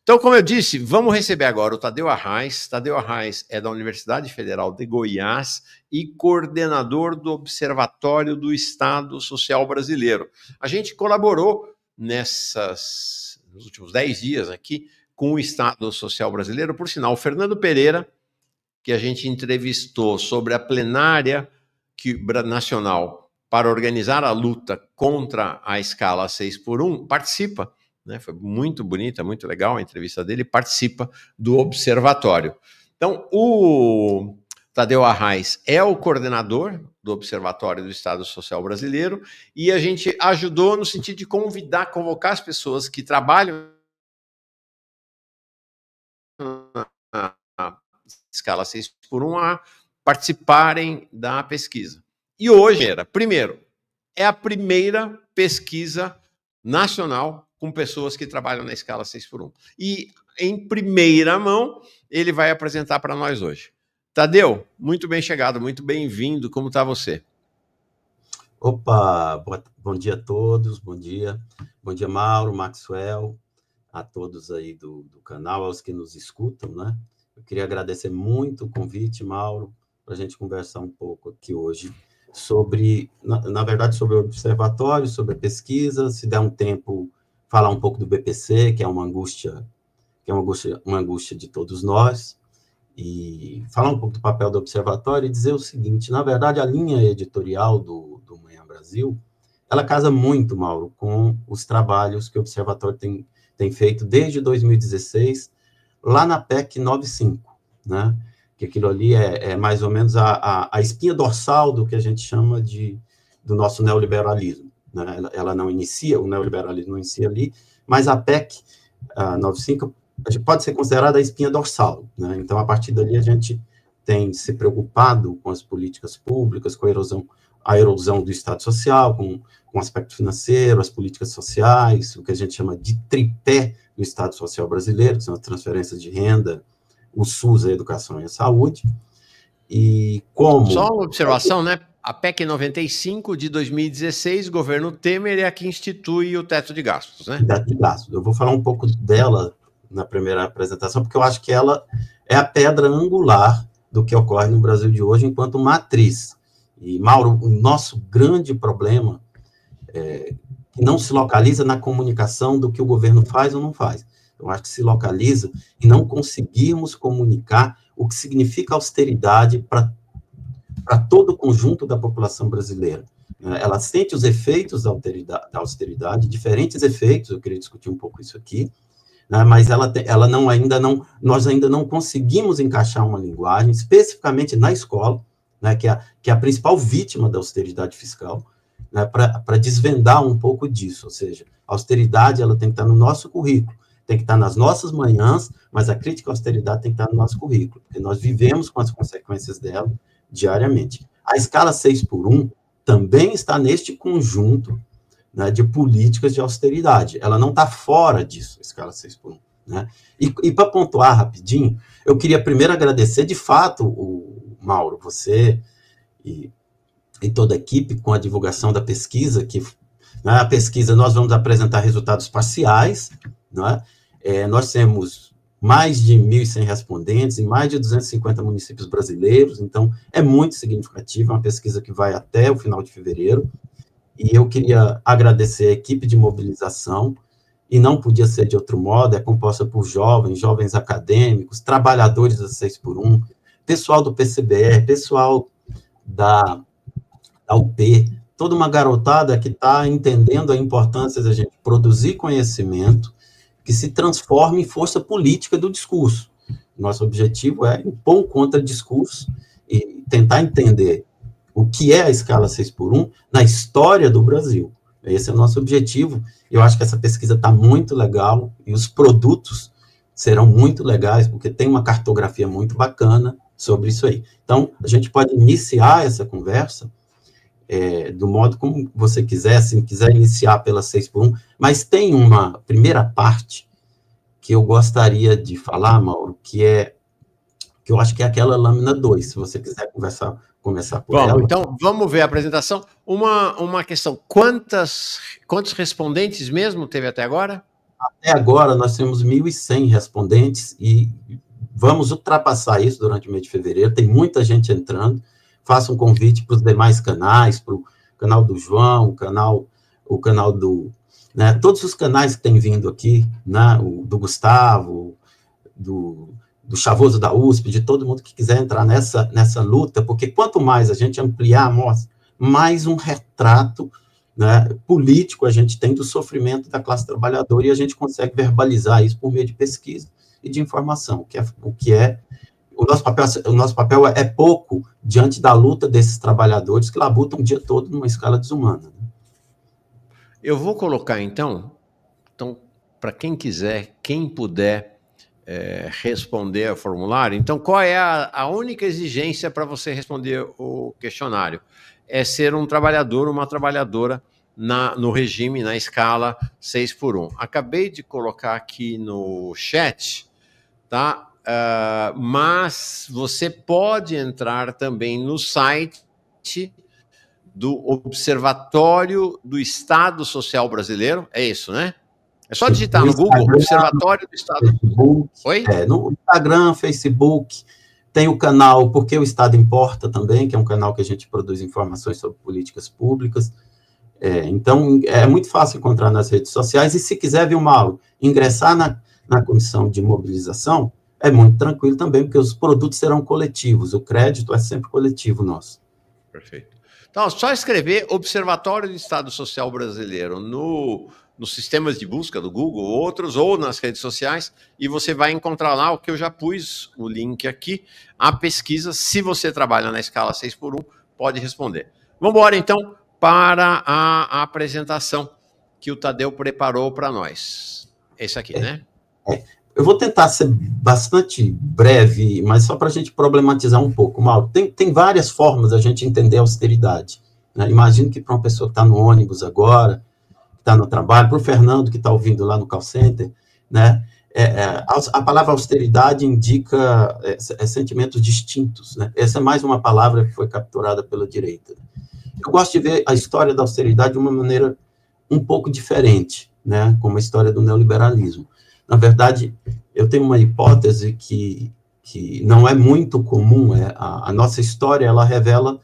Então, como eu disse, vamos receber agora o Tadeu Arraes. Tadeu Arraes é da Universidade Federal de Goiás e coordenador do Observatório do Estado Social Brasileiro. A gente colaborou nos últimos 10 dias aqui com o Estado Social Brasileiro. Por sinal, o Fernando Pereira, que a gente entrevistou sobre a plenária nacional para organizar a luta contra a escala 6x1, participa. Né, foi muito bonita, muito legal a entrevista dele, participa do observatório. Então, o Tadeu Arraes é o coordenador do Observatório do Estado Social Brasileiro e a gente ajudou no sentido de convocar as pessoas que trabalham na escala 6x1 a participarem da pesquisa. E hoje, primeiro, é a primeira pesquisa nacional com pessoas que trabalham na escala 6x1. E, em primeira mão, ele vai apresentar para nós hoje. Tadeu, muito bem chegado, muito bem-vindo. Como está você? Opa, bom dia a todos, bom dia. Bom dia, Mauro, Maxwell, a todos aí do canal, aos que nos escutam, né? Eu queria agradecer muito o convite, Mauro, para a gente conversar um pouco aqui hoje sobre, na verdade, sobre o observatório, sobre a pesquisa, se der um tempo, falar um pouco do BPC, que é uma angústia de todos nós, e falar um pouco do papel do observatório e dizer o seguinte: na verdade, a linha editorial do Manhã Brasil, ela casa muito, Mauro, com os trabalhos que o observatório tem feito desde 2016, lá na PEC 95, né? Que aquilo ali é mais ou menos a espinha dorsal do que a gente chama do nosso neoliberalismo. Né? Ela não inicia, o neoliberalismo não inicia ali, mas a PEC 95 pode ser considerada a espinha dorsal. Né? Então, a partir dali, a gente tem se preocupado com as políticas públicas, com a erosão do Estado Social, com o aspecto financeiro, as políticas sociais, o que a gente chama de tripé do Estado Social brasileiro, que são as transferências de renda, o SUS, a educação e a saúde. E como... Só uma observação, né? A PEC 95 de 2016, governo Temer, é a que institui o teto de gastos, né? Teto de gastos. Eu vou falar um pouco dela na primeira apresentação, porque eu acho que ela é a pedra angular do que ocorre no Brasil de hoje enquanto matriz. E, Mauro, o nosso grande problema que não se localiza na comunicação do que o governo faz ou não faz. Eu acho que se localiza em não conseguirmos comunicar o que significa austeridade para todo o conjunto da população brasileira. Ela sente os efeitos da austeridade, diferentes efeitos, eu queria discutir um pouco isso aqui, né, mas nós ainda não conseguimos encaixar uma linguagem, especificamente na escola, né, que é a principal vítima da austeridade fiscal, né, para desvendar um pouco disso, ou seja, a austeridade ela tem que estar no nosso currículo, tem que estar nas nossas manhãs, mas a crítica à austeridade tem que estar no nosso currículo, porque nós vivemos com as consequências dela diariamente. A escala 6x1 também está neste conjunto, né, de políticas de austeridade. Ela não está fora disso, a escala 6x1. Né? E para pontuar rapidinho, eu queria primeiro agradecer, de fato, o Mauro, você e toda a equipe, com a divulgação da pesquisa, que né, a pesquisa nós vamos apresentar resultados parciais, né? Nós temos mais de 1.100 respondentes em mais de 250 municípios brasileiros, então é muito significativa, é uma pesquisa que vai até o final de fevereiro, e eu queria agradecer a equipe de mobilização, e não podia ser de outro modo, é composta por jovens acadêmicos, trabalhadores da 6x1, pessoal do PCBR, pessoal da UP, toda uma garotada que está entendendo a importância da gente produzir conhecimento que se transforme em força política do discurso. Nosso objetivo é impor um contra-discurso e tentar entender o que é a escala 6x1 na história do Brasil. Esse é o nosso objetivo. Eu acho que essa pesquisa está muito legal e os produtos serão muito legais, porque tem uma cartografia muito bacana sobre isso aí. Então, a gente pode iniciar essa conversa do modo como você quiser, se quiser iniciar pela 6x1, mas tem uma primeira parte que eu gostaria de falar, Mauro, que eu acho que é aquela lâmina 2, se você quiser começar por ela. Então, vamos ver a apresentação. Uma questão, quantos respondentes mesmo teve até agora? Até agora, nós temos 1.100 respondentes e vamos ultrapassar isso durante o mês de fevereiro. Tem muita gente entrando. Faço um convite para os demais canais, para o canal do João, o canal do... Né, todos os canais que têm vindo aqui, né, o do Gustavo, do Chavoso da USP, de todo mundo que quiser entrar nessa luta, porque quanto mais a gente ampliar a amostra, mais um retrato, né, político a gente tem do sofrimento da classe trabalhadora, e a gente consegue verbalizar isso por meio de pesquisa e de informação, o nosso papel é pouco diante da luta desses trabalhadores que labutam o dia todo numa escala desumana. Né? Eu vou colocar, então para quem quiser, quem puder responder ao formulário, então qual é a única exigência para você responder o questionário? É ser um trabalhador, uma trabalhadora no regime, na escala 6x1. Acabei de colocar aqui no chat, tá? Mas você pode entrar também no site do Observatório do Estado Social Brasileiro, é isso, né? É só digitar no Google, Observatório do Estado... Facebook, Oi? No Instagram, Facebook, tem o canal Porque o Estado Importa também, que é um canal que a gente produz informações sobre políticas públicas. Então, é muito fácil encontrar nas redes sociais, e se quiser, viu, Mauro, ingressar na comissão de mobilização, é muito tranquilo também, porque os produtos serão coletivos, o crédito é sempre coletivo nosso. Perfeito. Então, só escrever Observatório do Estado Social Brasileiro nos sistemas de busca do Google, outros, ou nas redes sociais, e você vai encontrar lá o que eu já pus, o link aqui, a pesquisa. Se você trabalha na escala 6x1, pode responder. Vamos embora, então, para a apresentação que o Tadeu preparou para nós. Esse aqui, né? Eu vou tentar ser bastante breve, mas só para a gente problematizar um pouco, Mauro. Tem várias formas da gente entender a austeridade. Né? Imagino que para uma pessoa que está no ônibus agora, que está no trabalho, para o Fernando que está ouvindo lá no call center, né? A palavra austeridade indica sentimentos distintos. Né? Essa é mais uma palavra que foi capturada pela direita. Eu gosto de ver a história da austeridade de uma maneira um pouco diferente, né? Como a história do neoliberalismo. Na verdade, eu tenho uma hipótese que não é muito comum. A nossa história, ela revela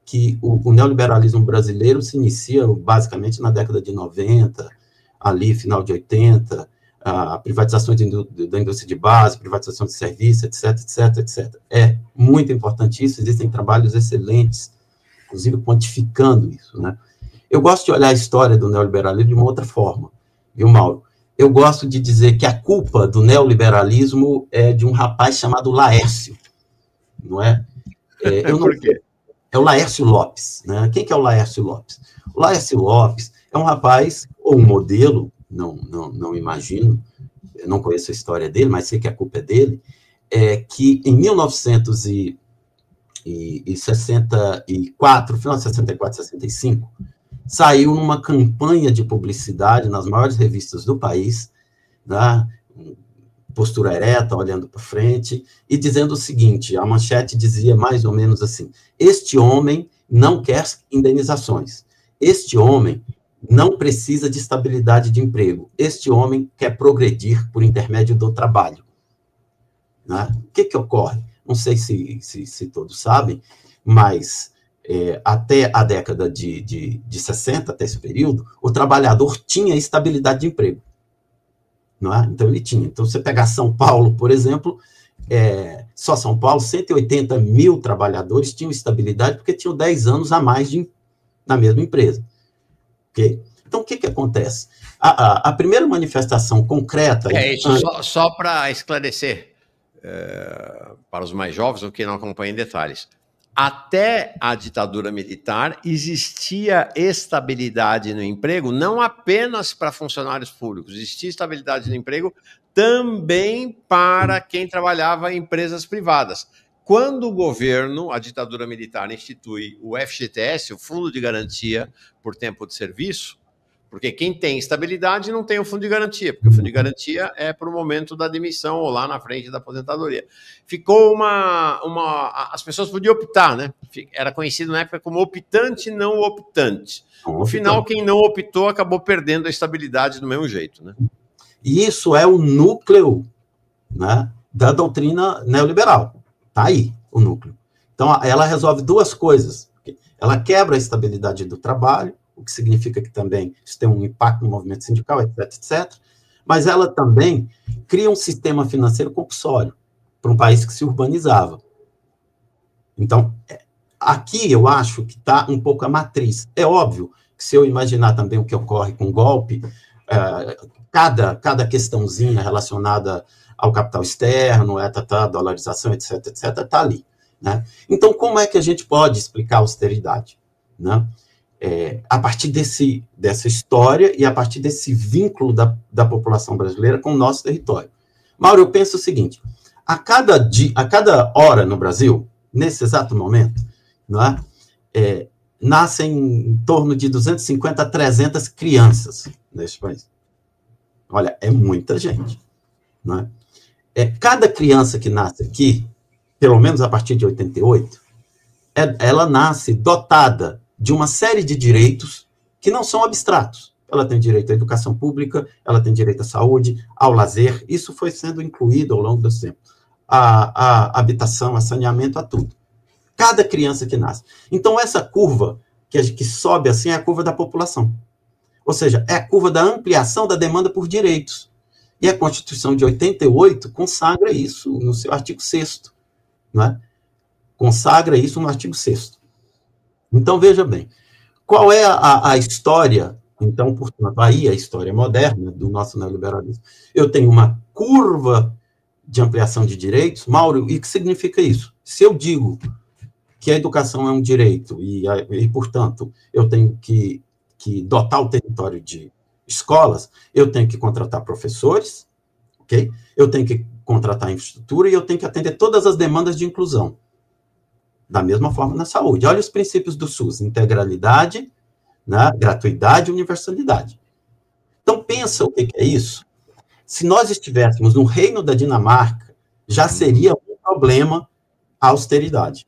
que o neoliberalismo brasileiro se inicia basicamente na década de 90, ali, final de 80, a privatização da indústria de base, privatização de serviços, etc, etc, etc. É muito importante isso, existem trabalhos excelentes, inclusive quantificando isso, né? Eu gosto de olhar a história do neoliberalismo de uma outra forma, viu, Mauro? Eu gosto de dizer que a culpa do neoliberalismo é de um rapaz chamado Laércio, não é? Por quê? É o Laércio Lopes, né? Quem que é o Laércio Lopes? O Laércio Lopes é um rapaz, ou um modelo, não imagino, eu não conheço a história dele, mas sei que a culpa é dele, que em 1964, final de 64, 65, saiu numa campanha de publicidade nas maiores revistas do país, né, postura ereta, olhando para frente, e dizendo o seguinte, a manchete dizia mais ou menos assim: este homem não quer indenizações, este homem não precisa de estabilidade de emprego, este homem quer progredir por intermédio do trabalho. Né? O que ocorre? Não sei se todos sabem, mas... até a década de 60, até esse período, o trabalhador tinha estabilidade de emprego. Não é? Então, ele tinha. Então, você pegar São Paulo, por exemplo, só São Paulo, 180 mil trabalhadores tinham estabilidade porque tinham 10 anos a mais na mesma empresa. Okay? Então, o que acontece? A primeira manifestação concreta... Isso só para esclarecer para os mais jovens, ou que não acompanham em detalhes. Até a ditadura militar, existia estabilidade no emprego, não apenas para funcionários públicos, existia estabilidade no emprego também para quem trabalhava em empresas privadas. Quando o governo, a ditadura militar, institui o FGTS, o Fundo de Garantia por Tempo de Serviço, porque quem tem estabilidade não tem o fundo de garantia, porque o fundo de garantia é para o momento da demissão ou lá na frente da aposentadoria. Ficou as pessoas podiam optar, né? Era conhecido na época como optante e não optante. No final, quem não optou acabou perdendo a estabilidade do mesmo jeito, né? E isso é o núcleo, né, da doutrina neoliberal. Está aí o núcleo. Então, ela resolve duas coisas. Ela quebra a estabilidade do trabalho, o que significa que também isso tem um impacto no movimento sindical, etc, etc. Mas ela também cria um sistema financeiro compulsório para um país que se urbanizava. Então, aqui eu acho que está um pouco a matriz. É óbvio que se eu imaginar também o que ocorre com o golpe, cada questãozinha relacionada ao capital externo, dolarização, etc, etc, está ali. Né? Então, como é que a gente pode explicar a austeridade? Né? A partir dessa história e a partir desse vínculo da população brasileira com o nosso território. Mauro, eu penso o seguinte, a cada hora no Brasil, nesse exato momento, não é? Nascem em torno de 250 a 300 crianças neste país. Olha, é muita gente. Não é? Cada criança que nasce aqui, pelo menos a partir de 88, ela nasce dotada de uma série de direitos que não são abstratos. Ela tem direito à educação pública, ela tem direito à saúde, ao lazer, isso foi sendo incluído ao longo do tempo. A habitação, a saneamento, a tudo. Cada criança que nasce. Então, essa curva que sobe assim é a curva da população. Ou seja, é a curva da ampliação da demanda por direitos. E a Constituição de 88 consagra isso no seu artigo 6º. Não é? Consagra isso no artigo 6º. Então, veja bem, qual é a história, então, portanto, aí a história moderna do nosso neoliberalismo? Eu tenho uma curva de ampliação de direitos, Mauro, e o que significa isso? Se eu digo que a educação é um direito e portanto, eu tenho que dotar o território de escolas, eu tenho que contratar professores, ok? Eu tenho que contratar infraestrutura e eu tenho que atender todas as demandas de inclusão. Da mesma forma na saúde. Olha os princípios do SUS, integralidade, né, gratuidade e universalidade. Então, pensa o que é isso. Se nós estivéssemos no reino da Dinamarca, já seria um problema a austeridade.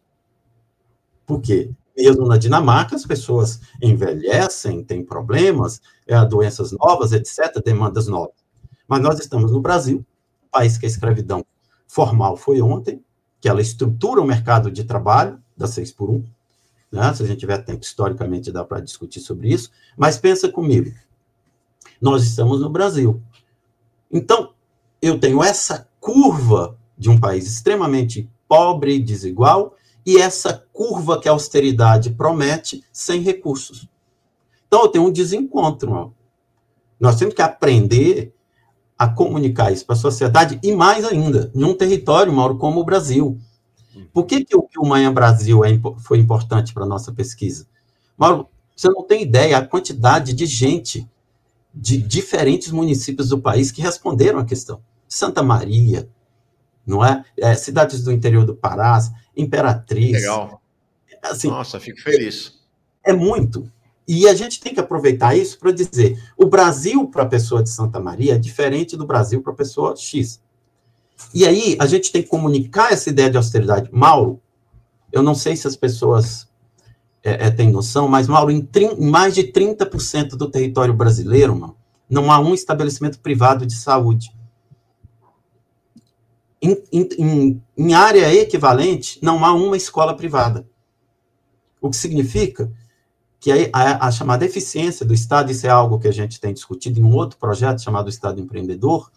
Por quê? Mesmo na Dinamarca, as pessoas envelhecem, têm problemas, doenças novas, etc., demandas novas. Mas nós estamos no Brasil, um país que a escravidão formal foi ontem, que ela estrutura o mercado de trabalho da 6x1, né? Se a gente tiver tempo, historicamente, dá para discutir sobre isso, mas pensa comigo, nós estamos no Brasil. Então, eu tenho essa curva de um país extremamente pobre e desigual, e essa curva que a austeridade promete sem recursos. Então, eu tenho um desencontro. Ó. Nós temos que aprender a comunicar isso para a sociedade, e mais ainda, em um território, Mauro, como o Brasil. Por que o Manhã Brasil foi importante para a nossa pesquisa? Mauro, você não tem ideia a quantidade de gente de diferentes municípios do país que responderam à questão. Santa Maria, não é? Cidades do interior do Pará, Imperatriz. Legal. Assim, nossa, fico feliz. É muito. E a gente tem que aproveitar isso para dizer, o Brasil para a pessoa de Santa Maria é diferente do Brasil para a pessoa X. E aí, a gente tem que comunicar essa ideia de austeridade. Mauro, eu não sei se as pessoas têm noção, mas, Mauro, em mais de 30% do território brasileiro, mano, não há um estabelecimento privado de saúde. Em área equivalente, não há uma escola privada. O que significa que a chamada eficiência do Estado, isso é algo que a gente tem discutido em um outro projeto chamado Estado Empreendedor,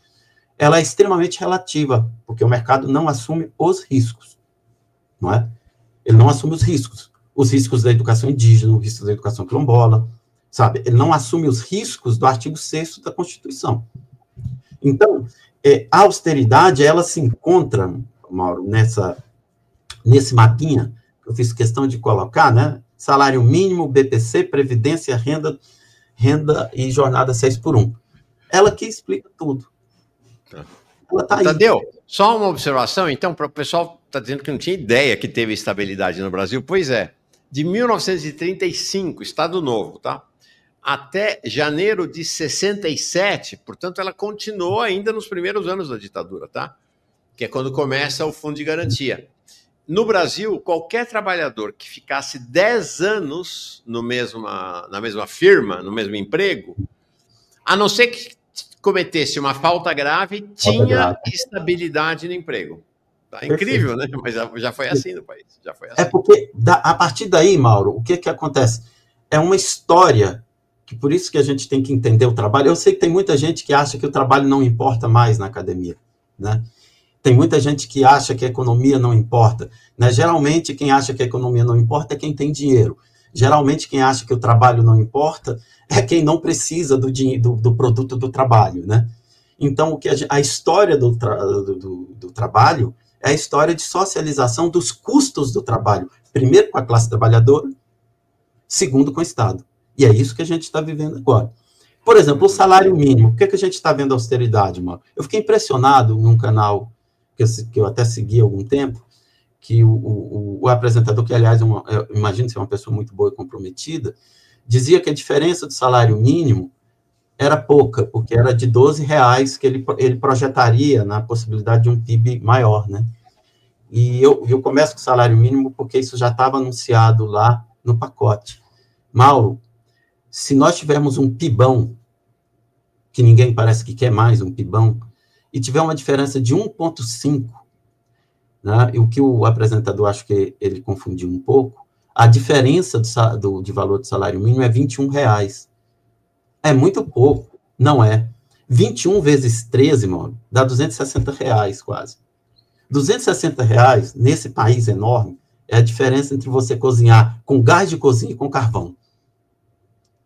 ela é extremamente relativa, porque o mercado não assume os riscos, não é? Ele não assume os riscos da educação indígena, os riscos da educação quilombola, sabe? Ele não assume os riscos do artigo 6º da Constituição. Então, a austeridade, ela se encontra, Mauro, nesse mapinha, que eu fiz questão de colocar, né? Salário mínimo, BPC, previdência, renda e jornada 6x1. Ela que explica tudo. Ela tá aí. Tadeu, só uma observação, então, para o pessoal está dizendo que não tinha ideia que teve estabilidade no Brasil. Pois é, de 1935, Estado Novo, tá? Até janeiro de 67, portanto, ela continuou ainda nos primeiros anos da ditadura, tá? Que é quando começa o Fundo de Garantia. No Brasil, qualquer trabalhador que ficasse 10 anos na mesma firma, no mesmo emprego, a não ser que cometesse uma falta grave, tinha estabilidade no emprego. Tá incrível, né? Mas já foi assim no país. Já foi assim. É porque, a partir daí, Mauro, o que acontece? É uma história, que por isso que a gente tem que entender o trabalho. Eu sei que tem muita gente que acha que o trabalho não importa mais na academia, né? Tem muita gente que acha que a economia não importa, né? Geralmente, quem acha que a economia não importa é quem tem dinheiro. Geralmente, quem acha que o trabalho não importa é quem não precisa do produto do trabalho, né? Então, a história do trabalho é a história de socialização dos custos do trabalho. Primeiro com a classe trabalhadora, segundo com o Estado. E é isso que a gente está vivendo agora. Por exemplo, o salário mínimo. Por que a gente está vendo austeridade, mano? Eu fiquei impressionado num canal que eu até segui há algum tempo, que o apresentador, que aliás, eu imagino ser uma pessoa muito boa e comprometida, dizia que a diferença do salário mínimo era pouca, porque era de R$12 que ele projetaria na possibilidade de um PIB maior, né? E eu começo com o salário mínimo porque isso já estava anunciado lá no pacote. Mauro, se nós tivermos um PIBão, que ninguém parece que quer mais um PIBão, e tiver uma diferença de 1,5, né, e o que o apresentador, acho que ele confundiu um pouco, a diferença de valor do salário mínimo é R$21. É muito pouco, não é? 21 vezes 13, mano, dá R$260 quase. R$260 nesse país enorme é a diferença entre você cozinhar com gás de cozinha e com carvão.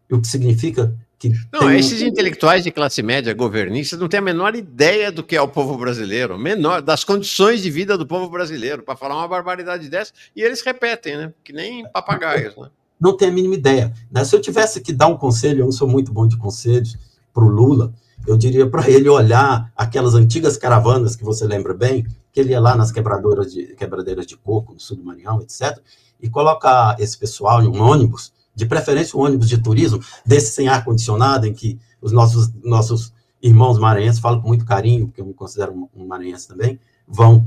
O que significa que... Não, esses intelectuais de classe média governistas não têm a menor ideia do que é o povo brasileiro, das condições de vida do povo brasileiro, para falar uma barbaridade dessa, e eles repetem, né? Que nem papagaios, né? Não tem a mínima ideia. Né? Se eu tivesse que dar um conselho, eu não sou muito bom de conselhos, para o Lula, eu diria para ele olhar aquelas antigas caravanas que você lembra bem, que ele ia lá nas quebradeiras de coco, no sul do Maranhão, etc., e colocar esse pessoal em um ônibus, de preferência um ônibus de turismo, desse sem ar-condicionado, em que os nossos irmãos maranhenses, falo com muito carinho, porque eu me considero um maranhense também, vão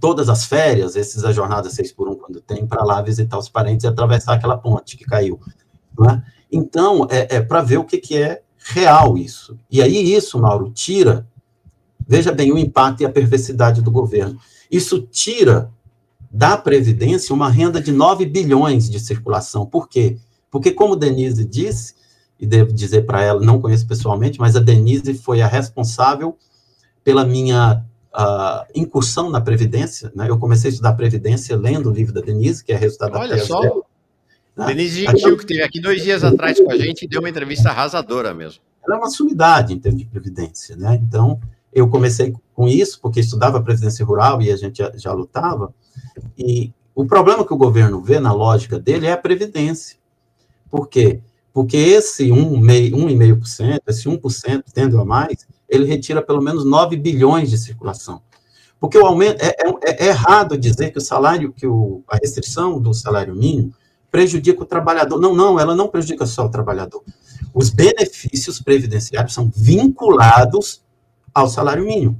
todas as férias, a jornada 6x1, quando tem, para lá visitar os parentes e atravessar aquela ponte que caiu. Né? Então, para ver o que é real isso. E aí isso, Mauro, tira, veja bem, o impacto e a perversidade do governo. Isso tira da Previdência uma renda de 9 bilhões de circulação. Por quê? Porque, como Denise disse, e devo dizer para ela, não conheço pessoalmente, mas a Denise foi a responsável pela minha incursão na Previdência, né? Eu comecei a estudar Previdência lendo o livro da Denise, que é resultado da Olha só, dela, né? Denise Gentil, que esteve aqui 2 dias atrás com a gente e deu uma entrevista arrasadora mesmo. Ela é uma sumidade em termos de Previdência, né? Então, eu comecei com isso, porque estudava Previdência Rural e a gente já lutava, e o problema que o governo vê na lógica dele é a Previdência. Por quê? Porque esse 1,5%, esse 1% tendo a mais, ele retira pelo menos 9 bilhões de circulação. Porque o aumento é errado dizer que a restrição do salário mínimo prejudica o trabalhador. Não, ela não prejudica só o trabalhador. Os benefícios previdenciários são vinculados ao salário mínimo.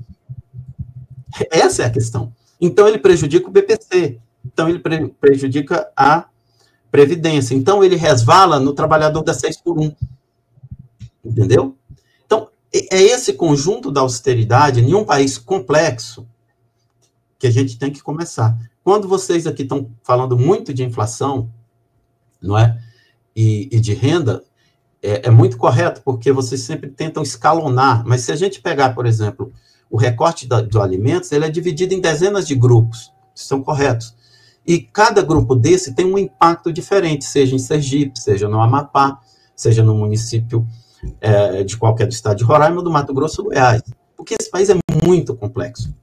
Essa é a questão. Então, ele prejudica o BPC. Então, ele prejudica a Previdência. Então, ele resvala no trabalhador da 6x1. Entendeu? Então, é esse conjunto da austeridade em um país complexo que a gente tem que começar. Quando vocês aqui estão falando muito de inflação, não é? E de renda, é muito correto, porque vocês sempre tentam escalonar. Mas se a gente pegar, por exemplo, o recorte de alimentos, ele é dividido em dezenas de grupos, que são corretos. E cada grupo desse tem um impacto diferente, seja em Sergipe, seja no Amapá, seja no município de qualquer do estado de Roraima ou do Mato Grosso ou Goiás. Porque esse país é muito complexo.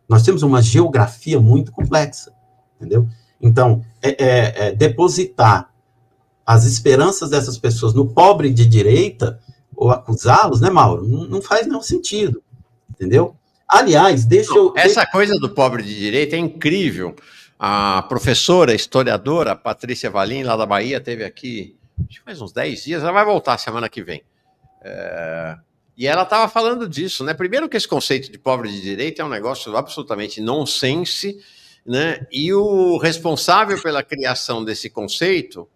Nós temos uma geografia muito complexa, entendeu? Então, depositar as esperanças dessas pessoas no pobre de direita, ou acusá-los, né, Mauro? Não faz nenhum sentido, entendeu? Aliás, Essa coisa do pobre de direita é incrível. A professora, historiadora, Patrícia Valim, lá da Bahia, esteve aqui, acho que faz uns 10 dias, ela vai voltar semana que vem. E ela estava falando disso, né? Primeiro que esse conceito de pobre de direita é um negócio absolutamente nonsense, né? E o responsável pela criação desse conceito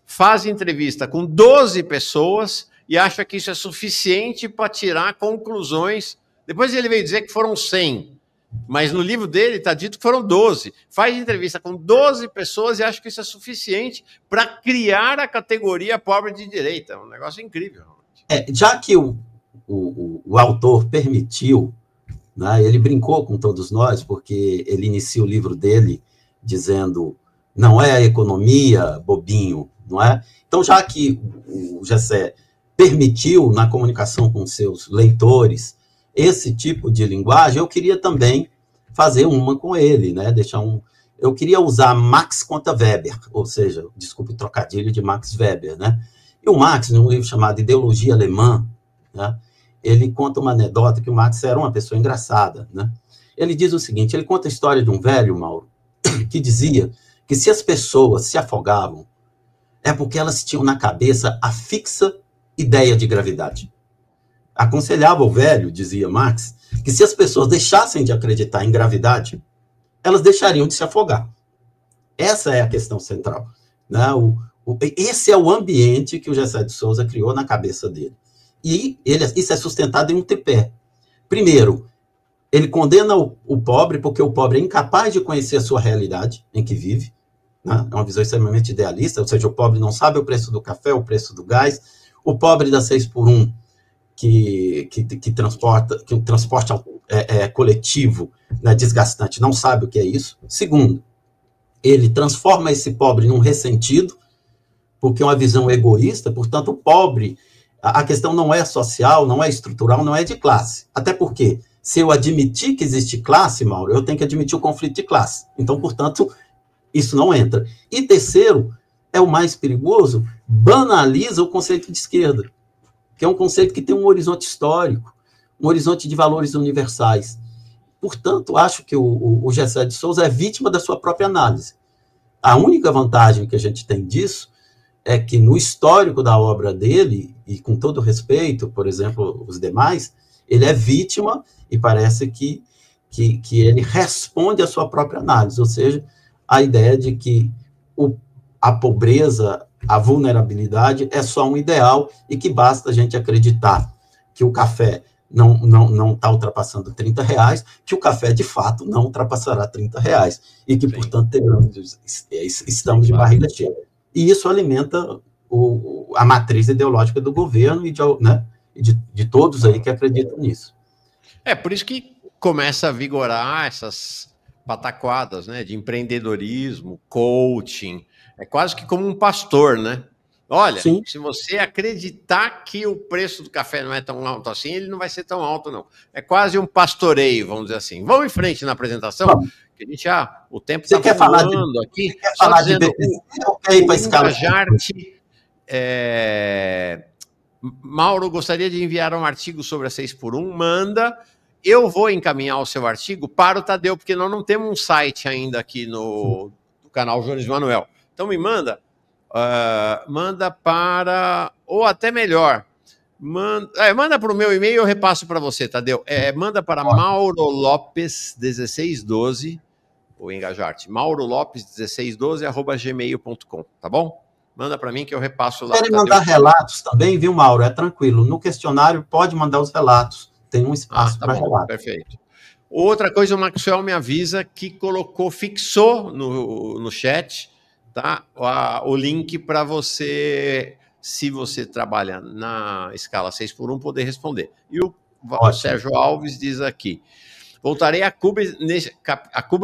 faz entrevista com 12 pessoas e acha que isso é suficiente para tirar conclusões. Depois ele veio dizer que foram 100, mas no livro dele está dito que foram 12. Faz entrevista com 12 pessoas e acha que isso é suficiente para criar a categoria pobre de direita. É um negócio incrível. Já que o autor permitiu, né, ele brincou com todos nós, porque ele inicia o livro dele dizendo, não é a economia, bobinho, não é? Então, já que o Gessé permitiu, na comunicação com seus leitores, esse tipo de linguagem, eu queria também fazer uma com ele, né? Eu queria usar Max contra Weber, ou seja, desculpe o trocadilho de Max Weber, né? E o Marx, num livro chamado Ideologia Alemã, né, ele conta uma anedota que o Marx era uma pessoa engraçada, né? Ele diz o seguinte, ele conta a história de um velho, Mauro, que dizia que se as pessoas se afogavam, é porque elas tinham na cabeça a fixa ideia de gravidade. Aconselhava o velho, dizia Marx, que se as pessoas deixassem de acreditar em gravidade, elas deixariam de se afogar. Essa é a questão central, né? Esse é o ambiente que o Gessé de Souza criou na cabeça dele. E isso é sustentado em um tripé. Primeiro, ele condena o pobre porque o pobre é incapaz de conhecer a sua realidade em que vive, né? É uma visão extremamente idealista, ou seja, o pobre não sabe o preço do café, o preço do gás, o pobre da 6x1 que o transporte coletivo, né, desgastante, não sabe o que é isso. Segundo, ele transforma esse pobre num ressentido, porque é uma visão egoísta, portanto, o pobre, a questão não é social, não é estrutural, não é de classe. Até porque, se eu admitir que existe classe, Mauro, eu tenho que admitir o conflito de classe. Então, portanto, isso não entra. E terceiro, é o mais perigoso, banaliza o conceito de esquerda, que é um conceito que tem um horizonte histórico, um horizonte de valores universais. Portanto, acho que o Gessé de Souza é vítima da sua própria análise. A única vantagem que a gente tem disso é que no histórico da obra dele, e com todo respeito, por exemplo, os demais, ele é vítima e parece que ele responde à sua própria análise, ou seja, a ideia de que a pobreza, a vulnerabilidade é só um ideal e que basta a gente acreditar que o café não está ultrapassando R$30, que o café, de fato, não ultrapassará R$30, e que, portanto, estamos de barriga cheia. E isso alimenta a matriz ideológica do governo e de todos aí que acreditam nisso. Por isso que começa a vigorar essas pataquadas, né, de empreendedorismo, coaching. É quase que como um pastor, né? Olha, sim, se você acreditar que o preço do café não é tão alto assim, ele não vai ser tão alto, não. É quase um pastoreio, vamos dizer assim. Vamos em frente na apresentação, que a gente o tempo está voando aqui. Quer falar de BPC ou quer ir para a escala? Mauro, gostaria de enviar um artigo sobre a 6x1, manda. Eu vou encaminhar o seu artigo para o Tadeu, porque nós não temos um site ainda aqui no canal Jones Manuel. Então me manda. Manda para, ou até melhor, manda para o meu e-mail, eu repasso para você, Tadeu. Manda para maurolopes1612, ou engajarte, maurolopes1612@gmail.com, tá bom? Manda para mim que eu repasso lá. Querem mandar relatos também, viu, Mauro? É tranquilo. No questionário pode mandar os relatos. Tem um espaço para relatos. Perfeito. Outra coisa, o Maxwell me avisa que fixou no chat, tá? O link para você, se você trabalha na escala 6x1, poder responder. E o Sérgio Alves diz aqui: voltarei a Cuba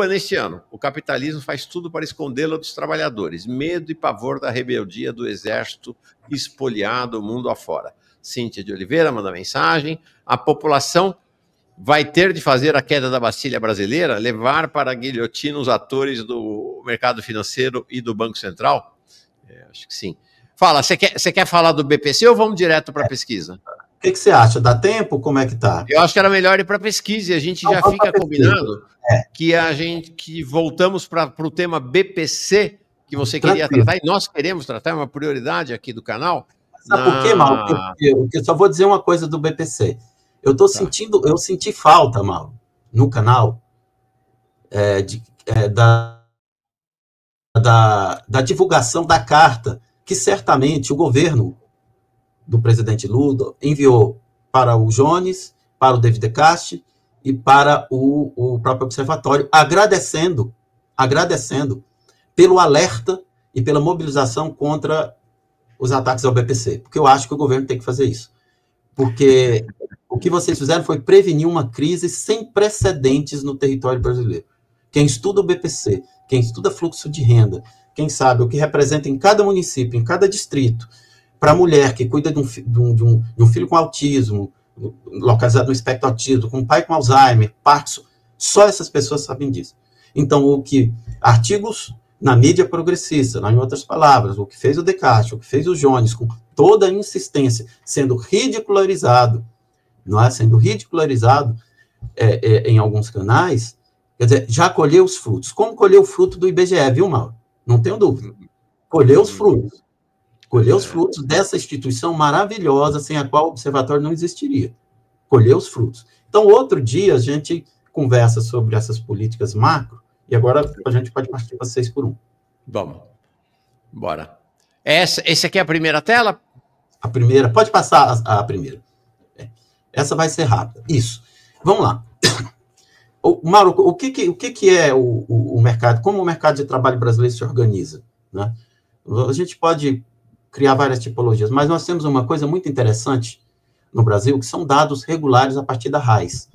neste ano. O capitalismo faz tudo para escondê-la dos trabalhadores. Medo e pavor da rebeldia do exército espoliado mundo afora. Cíntia de Oliveira manda mensagem. A população vai ter de fazer a queda da Bastilha brasileira, levar para a guilhotina os atores do mercado financeiro e do Banco Central? Acho que sim. Fala, você quer falar do BPC ou vamos direto para a pesquisa? O que você acha? Dá tempo? Como é que tá? Eu acho que era melhor ir para a pesquisa e a gente já fica combinado que voltamos para o tema BPC que você queria tratar, e nós queremos tratar, é uma prioridade aqui do canal. Sabe por quê, Mauro? Eu só vou dizer uma coisa do BPC. Eu senti falta, Mauro, no canal, da divulgação da carta, que certamente o governo do presidente Lula, enviou para o Jones, para o David De Castro e para o próprio observatório, agradecendo pelo alerta e pela mobilização contra os ataques ao BPC, porque eu acho que o governo tem que fazer isso. Porque o que vocês fizeram foi prevenir uma crise sem precedentes no território brasileiro. Quem estuda o BPC, quem estuda fluxo de renda, quem sabe o que representa em cada município, em cada distrito, para a mulher que cuida de um filho com autismo, localizado no espectro autismo, com um pai com Alzheimer, Parkinson, só essas pessoas sabem disso. Então, o que artigos na mídia progressista, em outras palavras, o que fez o De Castro, o que fez o Jones, com toda a insistência, sendo ridicularizado, não é? Sendo ridicularizado em alguns canais, quer dizer, já colheu os frutos. Como colheu o fruto do IBGE, viu, Mauro? Não tenho dúvida. Colheu os frutos. Colheu os frutos dessa instituição maravilhosa, sem a qual o observatório não existiria. Colheu os frutos. Então, outro dia, a gente conversa sobre essas políticas macro, e agora a gente pode partir para 6x1. Vamos. Bora. Esse aqui é a primeira tela? A primeira. Pode passar a primeira. Essa vai ser rápida. Isso. Vamos lá. Mauro, o que é o mercado? Como o mercado de trabalho brasileiro se organiza? Né? A gente pode criar várias tipologias, mas nós temos uma coisa muito interessante no Brasil, que são dados regulares a partir da RAIS.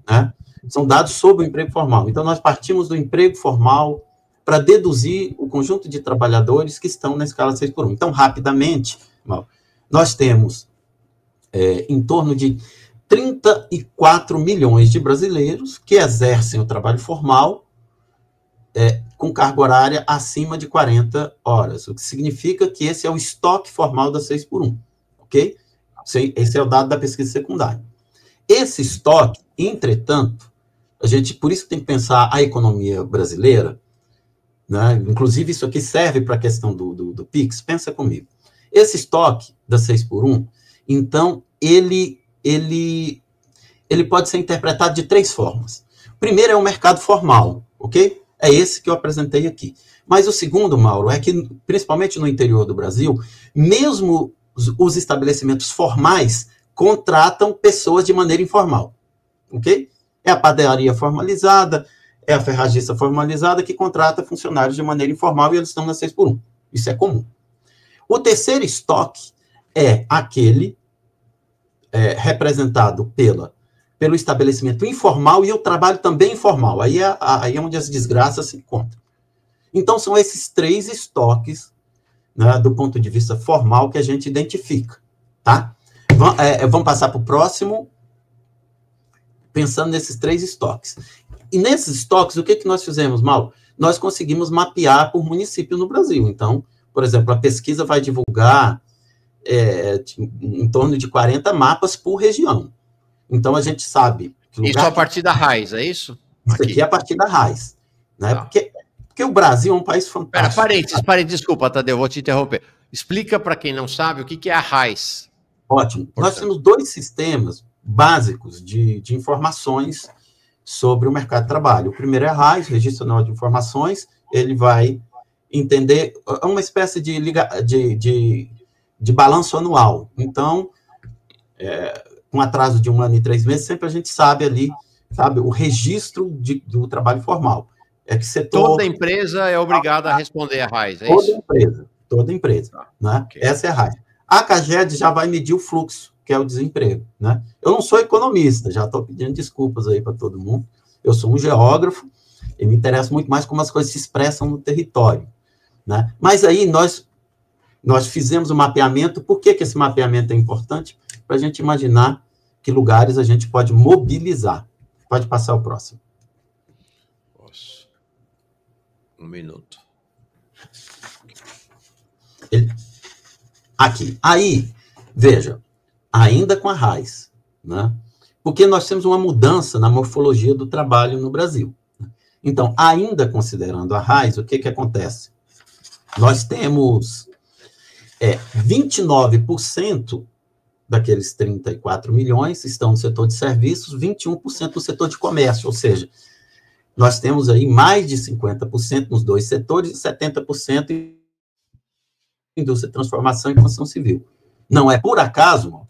Né? São dados sobre o emprego formal. Então, nós partimos do emprego formal para deduzir o conjunto de trabalhadores que estão na escala 6x1. Então, rapidamente, nós temos em torno de 34 milhões de brasileiros que exercem o trabalho formal com carga horária acima de 40 horas, o que significa que esse é o estoque formal da 6x1, ok? Esse é o dado da pesquisa secundária. Esse estoque, entretanto, por isso tem que pensar a economia brasileira, né? Inclusive isso aqui serve para a questão do PIX, pensa comigo. Esse estoque da 6x1, então, ele pode ser interpretado de 3 formas. O primeiro é o mercado formal, ok? É esse que eu apresentei aqui. Mas o segundo, Mauro, é que, principalmente no interior do Brasil, mesmo os estabelecimentos formais contratam pessoas de maneira informal, ok? É a padaria formalizada, é a ferragista formalizada que contrata funcionários de maneira informal e eles estão na 6x1. Isso é comum. O terceiro estoque é aquele representado pelo estabelecimento informal e o trabalho também informal. Aí é onde as desgraças se encontram. Então, são esses 3 estoques, né, do ponto de vista formal, que a gente identifica. Tá? Vamos passar para o próximo, pensando nesses 3 estoques. E nesses estoques, o que nós fizemos, Mauro? Nós conseguimos mapear por município no Brasil. Então, por exemplo, a pesquisa vai divulgar em torno de 40 mapas por região. Então, a gente sabe... Isso a partir da RAIS, é isso? Isso aqui é a partir da RAIS. Né? Tá. Porque o Brasil é um país fantástico. Parênteses, desculpa, Tadeu, vou te interromper. Explica para quem não sabe o que é a RAIS. Ótimo. Portanto, nós temos 2 sistemas básicos de informações sobre o mercado de trabalho. O primeiro é a RAIS, Registro Nacional de Informações. Ele vai entender uma espécie de balanço anual. Então, com atraso de 1 ano e 3 meses, sempre a gente sabe ali, o registro do trabalho formal. Toda empresa é obrigada a responder a RAIS, é isso? Toda empresa. Tá. Né? Okay. Essa é a RAIS. A CAGED já vai medir o fluxo, que é o desemprego. Né? Eu não sou economista, já estou pedindo desculpas aí para todo mundo. Eu sou um geógrafo e me interessa muito mais como as coisas se expressam no território. Né? Mas aí nós fizemos o mapeamento. Por que esse mapeamento é importante? Para a gente imaginar que lugares a gente pode mobilizar. Pode passar o próximo. Posso. 1 minuto. Aqui. Aí, veja, ainda com a RAIS, né? Porque nós temos uma mudança na morfologia do trabalho no Brasil. Então, ainda considerando a RAIS, o que acontece? Nós temos 29% daqueles 34 milhões estão no setor de serviços, 21% no setor de comércio, ou seja, nós temos aí mais de 50% nos 2 setores e 70% em indústria, transformação e construção civil. Não é por acaso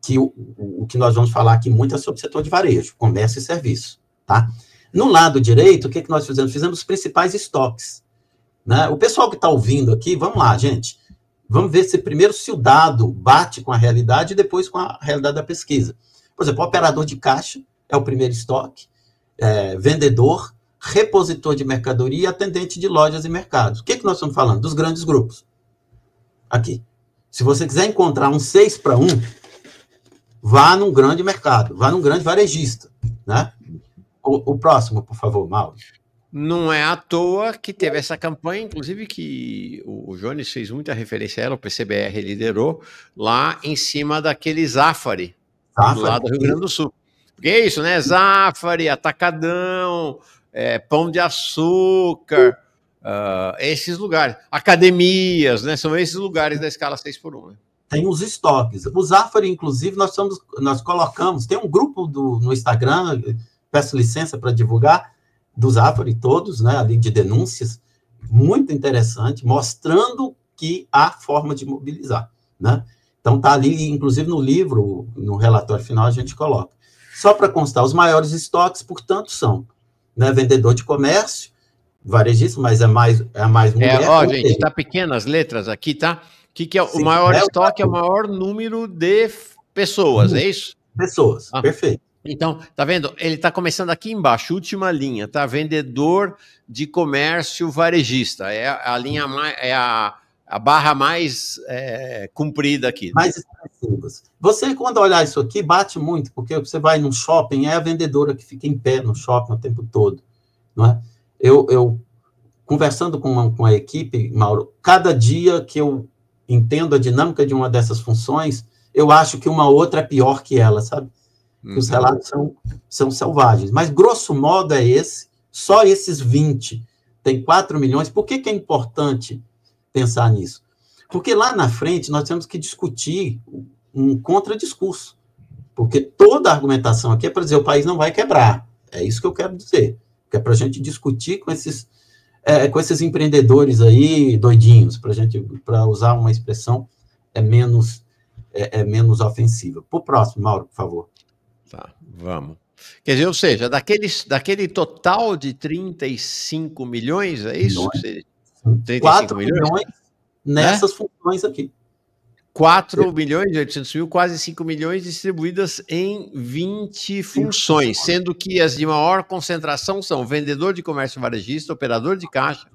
que o que nós vamos falar aqui muito é sobre o setor de varejo, comércio e serviço, tá? No lado direito, o que nós fizemos? Fizemos os principais estoques, né? O pessoal que está ouvindo aqui, vamos lá, gente, vamos ver se primeiro se o dado bate com a realidade e depois com a realidade da pesquisa. Por exemplo, o operador de caixa é o primeiro estoque, vendedor, repositor de mercadoria e atendente de lojas e mercados. O que nós estamos falando? Dos grandes grupos. Aqui. Se você quiser encontrar um 6-1, vá num grande mercado, vá num grande varejista, né? O próximo, por favor, Mauro. Não é à toa que teve essa campanha, inclusive que o Jones fez muita referência a ela, o PCBR liderou, lá em cima daquele Zafari, do lado do Rio Grande do Sul. Porque é isso, né? Zafari, Atacadão, Pão de Açúcar, esses lugares. Academias, né? São esses lugares da escala 6x1. Né? Tem os estoques. O Zafari, inclusive, nós colocamos, tem um grupo no Instagram, peço licença para divulgar, do Zafari todos, né, ali de denúncias, muito interessante, mostrando que há forma de mobilizar, né? Então tá ali, inclusive no livro, no relatório final a gente coloca. Só para constar, os maiores estoques, portanto, são, né, vendedor de comércio, varejista, mas é mais mulher. Ó, gente, tá pequenas letras aqui, tá? Que é o maior estoque? É o maior número de pessoas, é isso? Pessoas, perfeito. Então, tá vendo? Ele tá começando aqui embaixo, última linha, tá? Vendedor de comércio varejista. É a linha mais, a barra mais comprida aqui. Mais expressivas. Você, quando olhar isso aqui, bate muito, porque você vai num shopping, é a vendedora que fica em pé no shopping o tempo todo, não é? Eu conversando com a equipe, Mauro, cada dia que eu entendo a dinâmica de uma dessas funções, eu acho que uma outra é pior que ela, sabe? Os relatos são selvagens. Mas, grosso modo, é esse. Só esses 20 tem 4 milhões. Por que é importante pensar nisso? Porque lá na frente nós temos que discutir um contradiscurso. Porque toda a argumentação aqui é para dizer o país não vai quebrar. É isso que eu quero dizer. Que é para a gente discutir com esses empreendedores aí doidinhos, para usar uma expressão menos ofensiva. Para o próximo, Mauro, por favor. Tá, vamos. Quer dizer, ou seja, daquele total de 35 milhões, é isso? 4 milhões nessas funções aqui. 4 milhões e 800 mil, quase 5 milhões distribuídas em 20 funções, sendo que as de maior concentração são vendedor de comércio varejista, operador de caixa,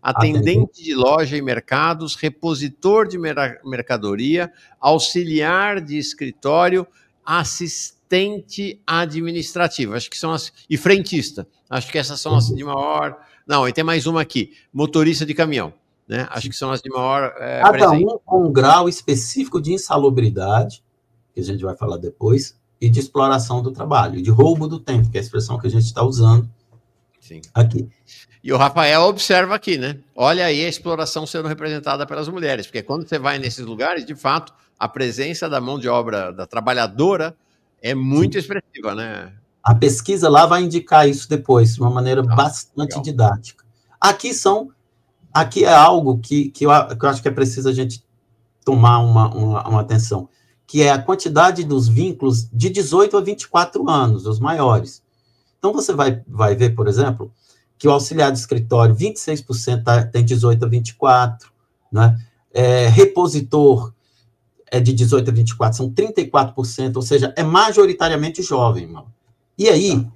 atendente de loja e mercados, repositor de mercadoria, auxiliar de escritório, assistente administrativo, acho que são e frentista, acho que essas são as de maior, não, e tem mais uma aqui, motorista de caminhão, né? Acho que são as de maior cada um com um grau específico de insalubridade, que a gente vai falar depois, e de exploração do trabalho, de roubo do tempo, que é a expressão que a gente está usando aqui. E o Rafael observa aqui, né? Olha aí a exploração sendo representada pelas mulheres, porque quando você vai nesses lugares, de fato, a presença da mão de obra da trabalhadora é muito expressiva, né? A pesquisa lá vai indicar isso depois, de uma maneira bastante didática. Aqui é algo que eu acho que é preciso a gente tomar uma atenção, que é a quantidade dos vínculos de 18 a 24 anos, os maiores. Então, você vai ver, por exemplo, que o auxiliar de escritório, 26% tem 18 a 24, né? Repositor é de 18 a 24, são 34%, ou seja, é majoritariamente jovem, irmão. E aí,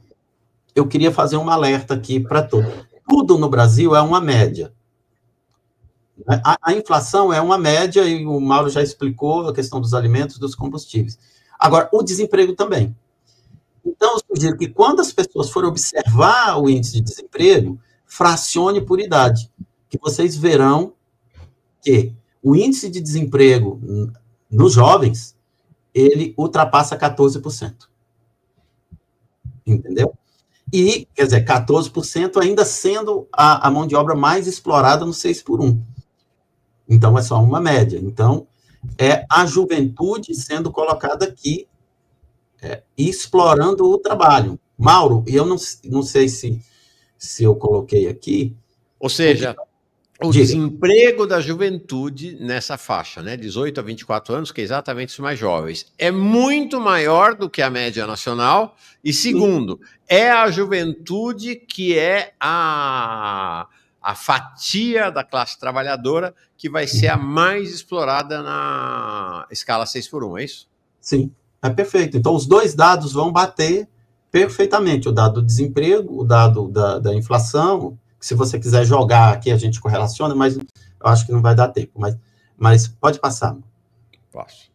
eu queria fazer um alerta aqui para todos. Tudo no Brasil é uma média. A inflação é uma média, e o Mauro já explicou a questão dos alimentos, dos combustíveis. Agora, o desemprego também. Então, eu sugiro que quando as pessoas forem observar o índice de desemprego, fracione por idade, que vocês verão que o índice de desemprego nos jovens, ele ultrapassa 14%. Entendeu? E, quer dizer, 14% ainda sendo a mão de obra mais explorada no 6x1. Então, é só uma média. Então, é a juventude sendo colocada aqui e explorando o trabalho. Mauro, eu não sei se eu coloquei aqui... Ou seja, o desemprego da juventude nessa faixa, né, 18 a 24 anos, que é exatamente os mais jovens, é muito maior do que a média nacional. E segundo, é a juventude que é a fatia da classe trabalhadora que vai ser a mais explorada na escala 6x1, é isso? Sim, é perfeito. Então, os dois dados vão bater perfeitamente, o dado do desemprego, o dado da inflação. Se você quiser jogar aqui, a gente correlaciona, mas eu acho que não vai dar tempo. Mas pode passar. Posso.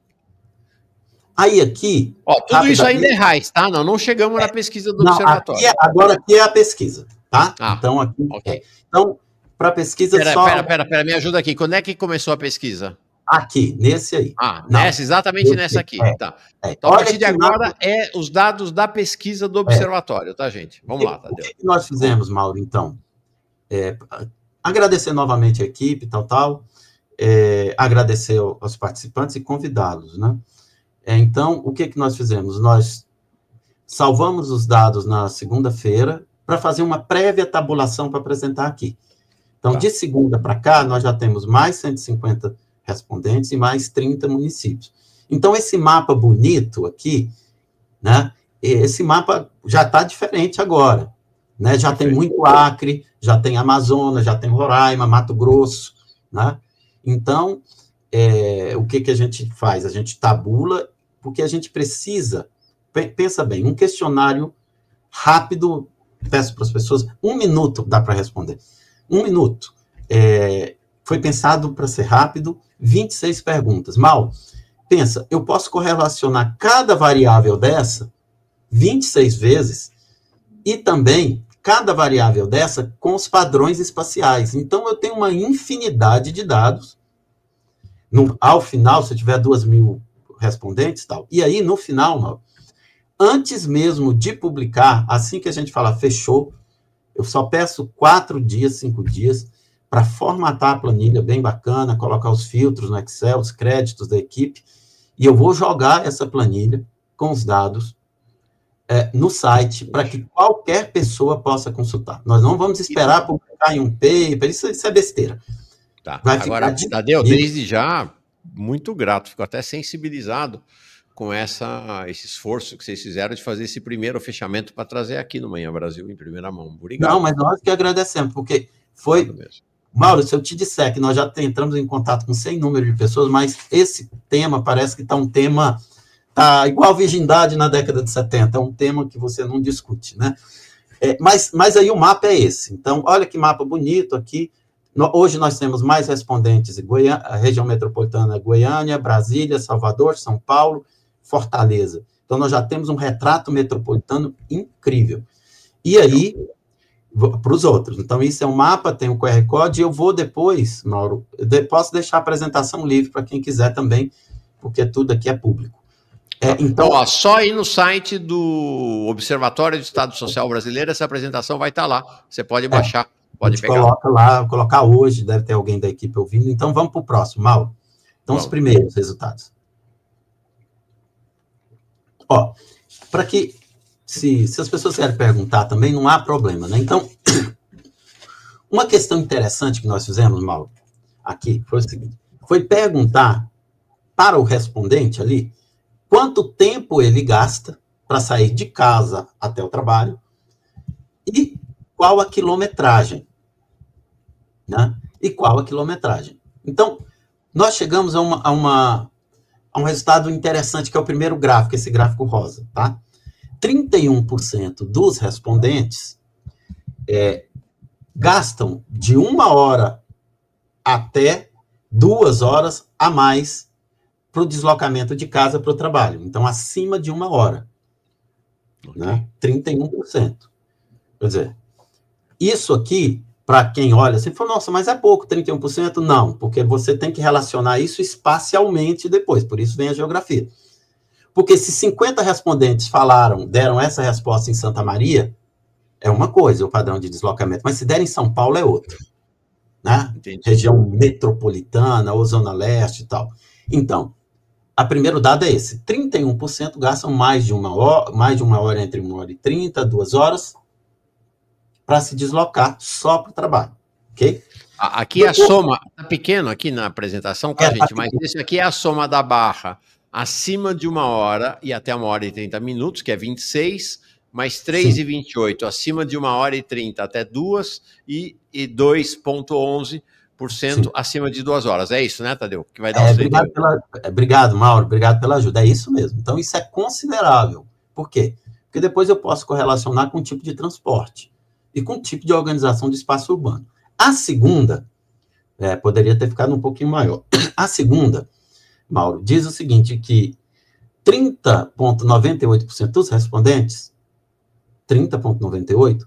Aí aqui... Ó, tudo isso ainda é RAIS, tá? Não chegamos na pesquisa do observatório. Agora aqui é a pesquisa, tá? Então, aqui... Okay. Então, para a pesquisa Pera, me ajuda aqui. Quando é que começou a pesquisa? Aqui, nesse aí. Exatamente nessa aqui. Tá. Então, a partir de agora, é os dados da pesquisa do observatório, tá, gente? Vamos lá, Tadeu. O que nós fizemos, Mauro, então? Agradecer novamente a equipe, agradecer aos participantes e convidá-los, né? Então, o que nós fizemos? Nós salvamos os dados na segunda-feira para fazer uma prévia tabulação para apresentar aqui. Então, de segunda para cá, nós já temos mais 150 respondentes e mais 30 municípios. Então, esse mapa bonito aqui, né? Esse mapa já está diferente agora, né? Já tem muito Acre, já tem Amazonas, já tem Roraima, Mato Grosso, né? Então, o que a gente faz? A gente tabula, porque a gente precisa, pensa bem, um questionário rápido, peço para as pessoas, 1 minuto dá para responder. 1 minuto. Foi pensado para ser rápido, 26 perguntas. Mal, pensa, eu posso correlacionar cada variável dessa 26 vezes e também cada variável dessa com os padrões espaciais. Então, eu tenho uma infinidade de dados. Ao final, se eu tiver 2.000 respondentes, tal. E aí, no final, Mal, antes mesmo de publicar, assim que a gente fala, fechou, eu só peço 4 dias, 5 dias, para formatar a planilha bem bacana, colocar os filtros no Excel, os créditos da equipe, e eu vou jogar essa planilha com os dados no site, para que qualquer pessoa possa consultar. Nós não vamos esperar publicar em um paper, isso é besteira. Tá. Agora, Tadeu, desde já, muito grato, fico até sensibilizado com esse esforço que vocês fizeram de fazer esse primeiro fechamento para trazer aqui no Manhã Brasil em primeira mão. Obrigado. Não, mas nós que agradecemos, porque foi... Mauro, se eu te disser que nós já entramos em contato com 100 número de pessoas, mas esse tema parece que está um tema... Está igual a virgindade na década de 70, é um tema que você não discute, né? Mas aí o mapa é esse. Então, olha que mapa bonito aqui. Hoje nós temos mais respondentes em Goiânia, a região metropolitana é Goiânia, Brasília, Salvador, São Paulo, Fortaleza. Então, nós já temos um retrato metropolitano incrível. E aí, para os outros. Então, isso é um mapa, tem o QR Code, e eu vou depois, Mauro, posso deixar a apresentação livre para quem quiser também, porque tudo aqui é público. Então, só ir no site do Observatório do Estado Social Brasileiro, essa apresentação vai estar lá. Você pode baixar, pode pegar. Coloca lá, colocar hoje, deve ter alguém da equipe ouvindo. Então, vamos para o próximo, Mauro. Então, os primeiros resultados. Para que, se as pessoas querem perguntar também, não há problema, né? Então, uma questão interessante que nós fizemos, Mauro, aqui, foi o seguinte, foi perguntar para o respondente ali, quanto tempo ele gasta para sair de casa até o trabalho e qual a quilometragem, né? E qual a quilometragem. Então, nós chegamos a um resultado interessante, que é o primeiro gráfico, esse gráfico rosa, tá? 31% dos respondentes gastam de 1 hora até 2 horas a mais para o deslocamento de casa para o trabalho. Então, acima de 1 hora. Né? 31%. Quer dizer, isso aqui, para quem olha assim, fala, nossa, mas é pouco, 31%? Não, porque você tem que relacionar isso espacialmente depois, por isso vem a geografia. Porque se 50 respondentes deram essa resposta em Santa Maria, é uma coisa, o padrão de deslocamento, mas se der em São Paulo é outro. Né? Região metropolitana, ou Zona Leste e tal. Então, o primeiro dado é esse, 31% gastam mais de uma hora, entre 1 hora e 30, 2 horas, para se deslocar só para o trabalho. ok? Aqui é a soma, está pequeno aqui na apresentação, tá, gente? Mas esse aqui é a soma da barra acima de 1h e até 1h30, que é 26, mais 3,28, acima de 1h30 até 2 e 2,11% acima de 2 horas. É isso, né, Tadeu? Que vai dar os 38. Obrigado, Mauro, obrigado pela ajuda. É isso mesmo. Então, isso é considerável. Por quê? Porque depois eu posso correlacionar com o tipo de transporte e com o tipo de organização do espaço urbano. A segunda, poderia ter ficado um pouquinho maior. A segunda, Mauro, diz o seguinte, que 30,98% dos respondentes, 30,98%,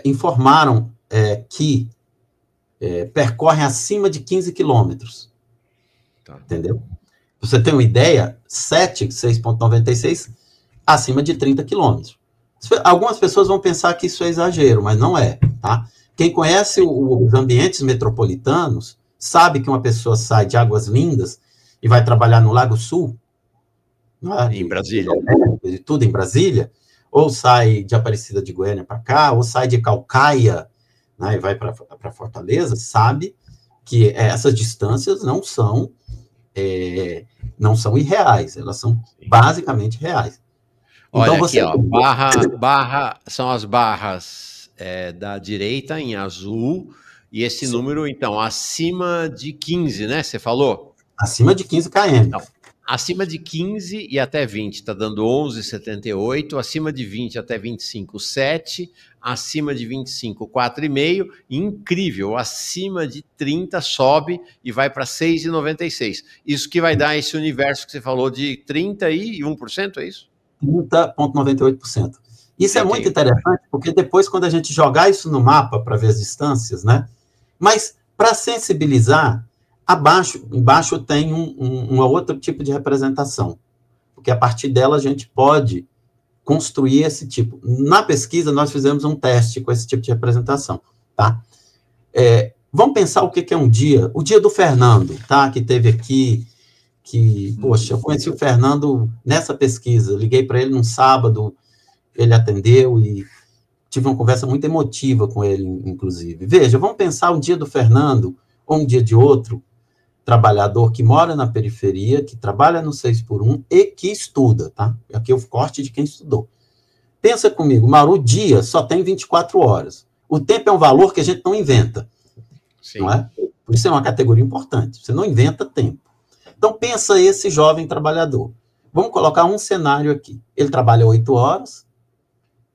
informaram que percorrem acima de 15 quilômetros. Tá. Entendeu? Você tem uma ideia, 6,96%, acima de 30 quilômetros. Algumas pessoas vão pensar que isso é exagero, mas não é, tá? Quem conhece os ambientes metropolitanos sabe que uma pessoa sai de Águas Lindas e vai trabalhar no Lago Sul, em Brasília, tudo em Brasília, ou sai de Aparecida de Goiânia para cá, ou sai de Calcaia, né, e vai para Fortaleza, sabe que essas distâncias não são irreais, elas são basicamente reais. Olha, então, aqui, ó, barra são as barras da direita em azul, e esse número, então, acima de 15, né? Você falou? Acima de 15 km. Então, acima de 15 e até 20, está dando 11,78, acima de 20 até 25, 7, acima de 25, 4,5, incrível, acima de 30 sobe e vai para 6,96. Isso que vai dar esse universo que você falou de 31%, é isso? 30,98%. Isso é muito interessante, porque depois, quando a gente jogar isso no mapa para ver as distâncias, né? Mas, para sensibilizar, embaixo tem um outro tipo de representação, porque a partir dela a gente pode construir esse tipo. Na pesquisa, nós fizemos um teste com esse tipo de representação, tá? Vamos pensar o que é um dia. O dia do Fernando, tá? Que teve aqui, poxa, eu conheci o Fernando nessa pesquisa, liguei para ele num sábado, ele atendeu e tive uma conversa muito emotiva com ele, inclusive. Veja, vamos pensar um dia do Fernando, ou um dia de outro trabalhador que mora na periferia, que trabalha no 6x1 e que estuda, tá? Aqui é o corte de quem estudou. Pensa comigo, Mauro, o dia só tem 24 horas. O tempo é um valor que a gente não inventa. Sim. Não é? Por isso é uma categoria importante. Você não inventa tempo. Então, pensa esse jovem trabalhador. Vamos colocar um cenário aqui. Ele trabalha 8 horas,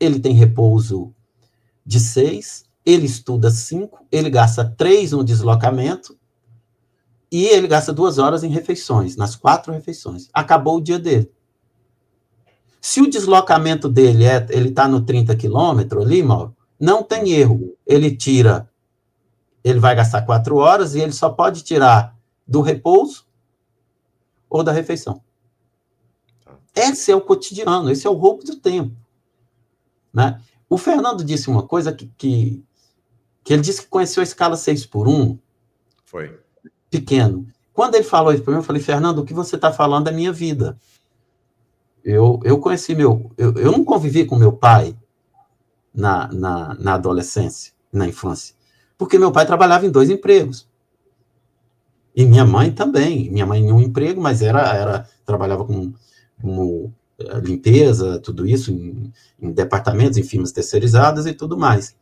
ele tem repouso de 6, ele estuda 5, ele gasta 3 no deslocamento e ele gasta 2 horas em refeições, nas 4 refeições. Acabou o dia dele. Se o deslocamento dele ele está no 30 quilômetros ali, Mauro, não tem erro. Ele vai gastar 4 horas e ele só pode tirar do repouso ou da refeição. Esse é o cotidiano, esse é o roubo do tempo. Né? O Fernando disse uma coisa que ele disse que conheceu a escala 6x1. Foi. Pequeno. Quando ele falou isso para mim, eu falei, Fernando, o que você está falando é minha vida. Eu conheci eu não convivi com meu pai na adolescência, na infância, porque meu pai trabalhava em 2 empregos. E minha mãe também. Minha mãe em um emprego, mas trabalhava com limpeza, tudo isso, em departamentos, em firmas terceirizadas e tudo mais.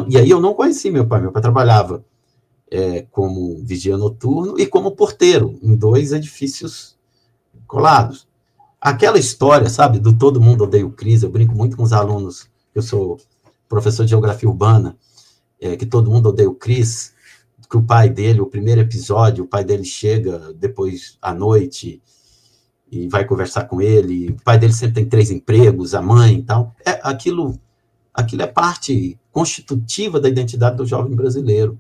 E aí eu não conheci meu pai. Meu pai trabalhava como vigia noturno e como porteiro, em 2 edifícios colados. Aquela história, sabe, do todo mundo odeia o Cris, eu brinco muito com os alunos, eu sou professor de geografia urbana, que todo mundo odeia o Cris, que o pai dele, o primeiro episódio, o pai dele chega depois à noite e vai conversar com ele, o pai dele sempre tem 3 empregos, a mãe e tal. Aquilo é parte constitutiva da identidade do jovem brasileiro.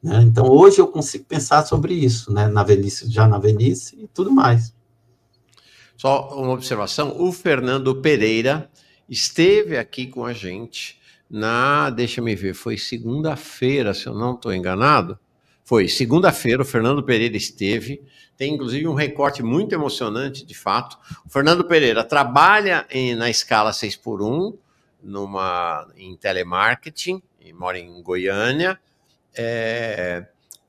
Né? Então, hoje eu consigo pensar sobre isso, né? Na velhice e tudo mais. Só uma observação, o Fernando Pereira esteve aqui com a gente deixa-me ver, foi segunda-feira, se eu não estou enganado. Foi segunda-feira, o Fernando Pereira esteve, tem inclusive um recorte muito emocionante, de fato. O Fernando Pereira trabalha na escala 6x1, em telemarketing, mora em Goiânia,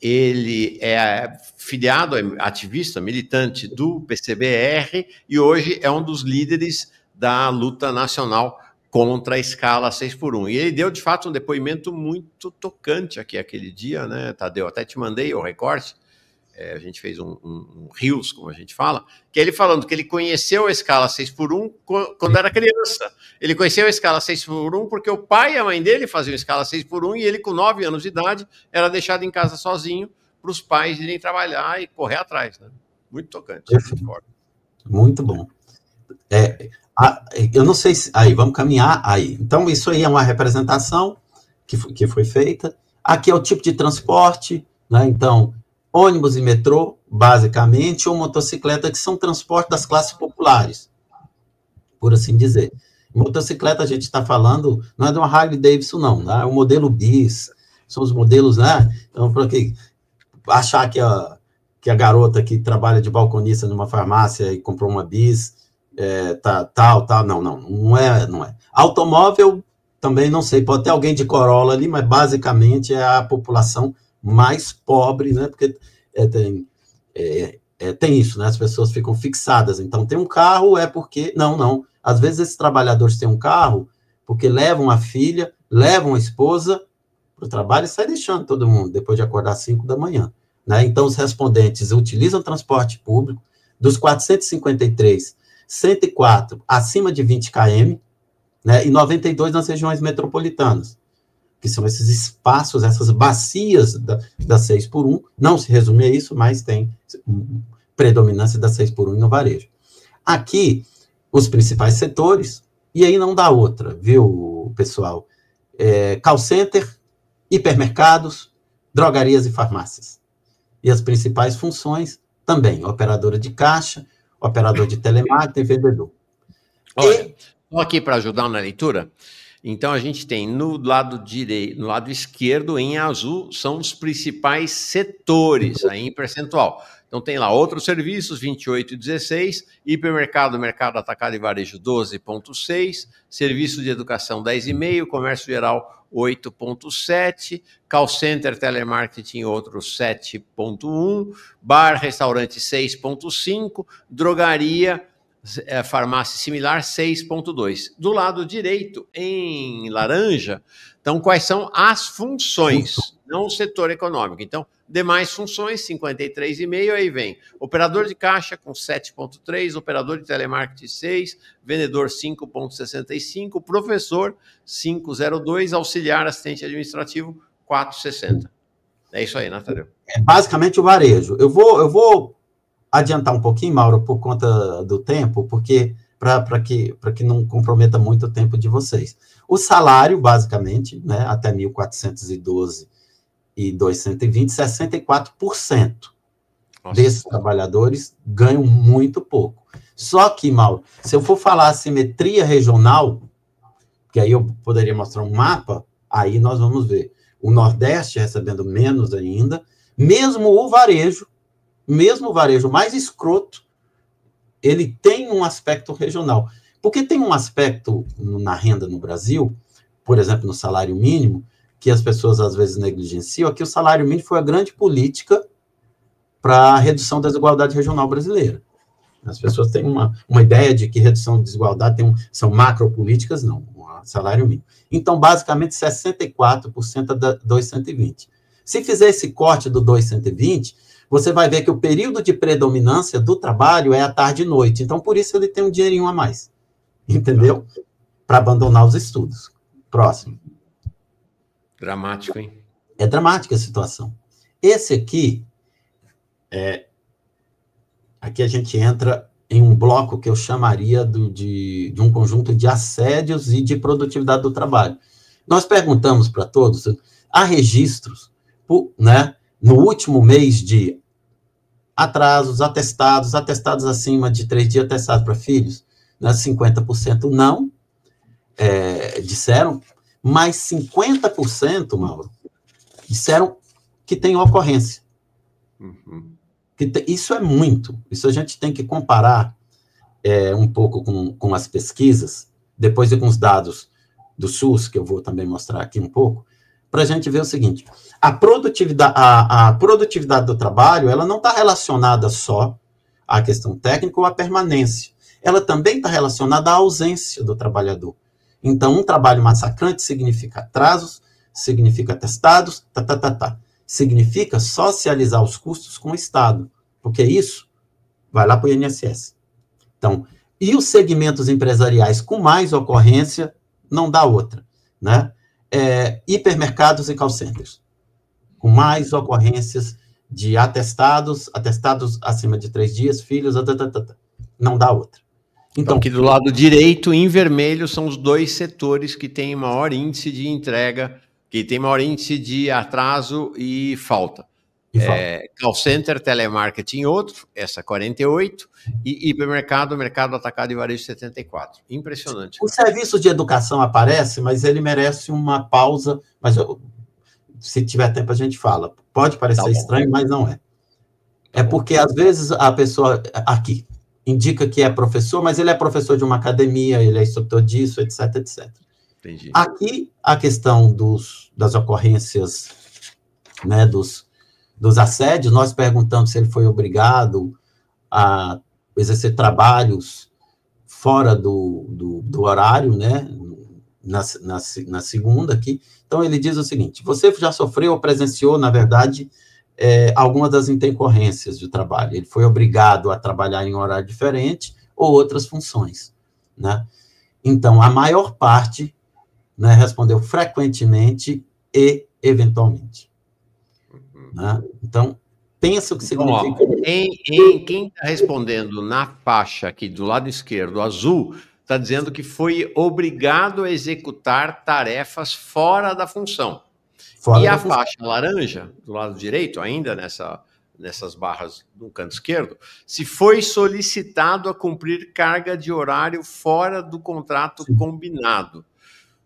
ele é filiado, ativista, militante do PCBR e hoje é um dos líderes da luta nacional contra a escala 6x1. E ele deu, de fato, um depoimento muito tocante aqui aquele dia, né, Tadeu? Até te mandei o recorte. A gente fez um Reels, como a gente fala, que é ele falando que ele conheceu a escala 6x1 quando era criança. Ele conheceu a escala 6x1 porque o pai e a mãe dele faziam escala 6x1 e ele, com 9 anos de idade, era deixado em casa sozinho para os pais irem trabalhar e correr atrás. Né? Muito tocante. Muito bom. Eu não sei se... Aí, vamos caminhar aí. Então, isso aí é uma representação que foi feita. Aqui é o tipo de transporte, né? Então, ônibus e metrô, basicamente, ou motocicleta, que são transporte das classes populares, por assim dizer. Motocicleta, a gente está falando, não é de uma Harley Davidson, não, né? É o modelo bis, são os modelos, né? Então, para achar que a garota que trabalha de balconista numa farmácia e comprou uma bis, tal, não é. Automóvel, também não sei, pode ter alguém de Corolla ali, mas basicamente é a população mais pobre, né? Porque tem isso, né? As pessoas ficam fixadas. Então, tem um carro porque... Não. Às vezes, esses trabalhadores têm um carro porque levam a filha, levam a esposa para o trabalho e saem deixando todo mundo, depois de acordar às 5 da manhã. Né? Então, os respondentes utilizam transporte público. Dos 453, 104 acima de 20 km, né? E 92 nas regiões metropolitanas, que são esses espaços, essas bacias da 6x1, não se resume a isso, mas tem predominância da 6x1 no varejo. Aqui, os principais setores, e aí não dá outra, viu, pessoal? Call center, hipermercados, drogarias e farmácias. E as principais funções também, operadora de caixa, operador de telemarketing e vendedor. Olha, só aqui para ajudar na leitura... Então, a gente tem no lado direito, no lado esquerdo, em azul, são os principais setores, aí em percentual. Então, tem lá outros serviços, 28,16, hipermercado, mercado atacado e varejo, 12,6, serviço de educação, 10,5, comércio geral, 8,7, call center, telemarketing e outros, 7,1, bar, restaurante, 6,5, drogaria, farmácia similar, 6,2. Do lado direito, em laranja, então, quais são as funções, não o setor econômico. Então, demais funções, 53,5, aí vem operador de caixa com 7,3, operador de telemarketing 6, vendedor 5,65, professor 5,02, auxiliar assistente administrativo 4,60. É isso aí, Natália. É basicamente o varejo. Eu vou adiantar um pouquinho, Mauro, por conta do tempo, porque para que não comprometa muito o tempo de vocês. O salário, basicamente, né, até 1.412 e 220, 64% desses trabalhadores ganham muito pouco. Só que, Mauro, se eu for falar assimetria regional, que aí eu poderia mostrar um mapa, aí nós vamos ver o Nordeste recebendo menos ainda, mesmo o varejo mais escroto, ele tem um aspecto regional. Porque tem um aspecto na renda no Brasil, por exemplo, no salário mínimo, que as pessoas às vezes negligenciam, é que o salário mínimo foi a grande política para a redução da desigualdade regional brasileira. As pessoas têm uma ideia de que redução de desigualdade são macropolíticas, não, salário mínimo. Então, basicamente, 64% da 220. Se fizer esse corte do 220, você vai ver que o período de predominância do trabalho é a tarde e noite. Então, por isso, ele tem um dinheirinho a mais. Entendeu? Para abandonar os estudos. Próximo. Dramático, hein? É dramática a situação. Esse aqui, aqui a gente entra em um bloco que eu chamaria de um conjunto de assédios e de produtividade do trabalho. Nós perguntamos para todos, há registros, né, no último mês de atrasos, atestados acima de 3 dias, atestados para filhos, né, 50% não, disseram, mas 50%, Mauro, disseram que tem ocorrência. Uhum. Isso é muito. Isso a gente tem que comparar um pouco com as pesquisas, depois com os dados do SUS, que eu vou também mostrar aqui um pouco, para a gente ver o seguinte, a produtividade do trabalho, ela não está relacionada só à questão técnica ou à permanência, ela também está relacionada à ausência do trabalhador. Então, um trabalho massacrante significa atrasos, significa atestados, significa socializar os custos com o Estado, porque isso vai lá para o INSS. Então, e os segmentos empresariais com mais ocorrência, não dá outra, né? Hipermercados e call centers, com mais ocorrências de atestados acima de 3 dias, filhos, não dá outra. Então, aqui do lado direito, em vermelho, são os 2 setores que têm maior índice de entrega, que tem maior índice de atraso e falta. Call center, telemarketing, outro, essa 48, e hipermercado, mercado atacado e varejo 74. Impressionante. O serviço de educação aparece, mas ele merece uma pausa, mas se tiver tempo a gente fala. Pode parecer estranho, mas não é. É porque, às vezes, a pessoa aqui indica que é professor, mas ele é professor de uma academia, ele é instrutor disso, etc, etc. Entendi. Aqui, a questão das ocorrências, né, dos assédios, nós perguntamos se ele foi obrigado a exercer trabalhos fora do horário, né, na segunda aqui. Então, ele diz o seguinte, você já sofreu ou presenciou, na verdade, algumas das intercorrências de trabalho. Ele foi obrigado a trabalhar em horário diferente ou outras funções, né? Então, a maior parte, né, respondeu frequentemente e eventualmente. Né? Então, pensa o que significa... Quem está respondendo na faixa aqui do lado esquerdo, azul, está dizendo que foi obrigado a executar tarefas fora da função. E a faixa laranja, do lado direito, ainda nessas barras no canto esquerdo, se foi solicitado a cumprir carga de horário fora do contrato combinado.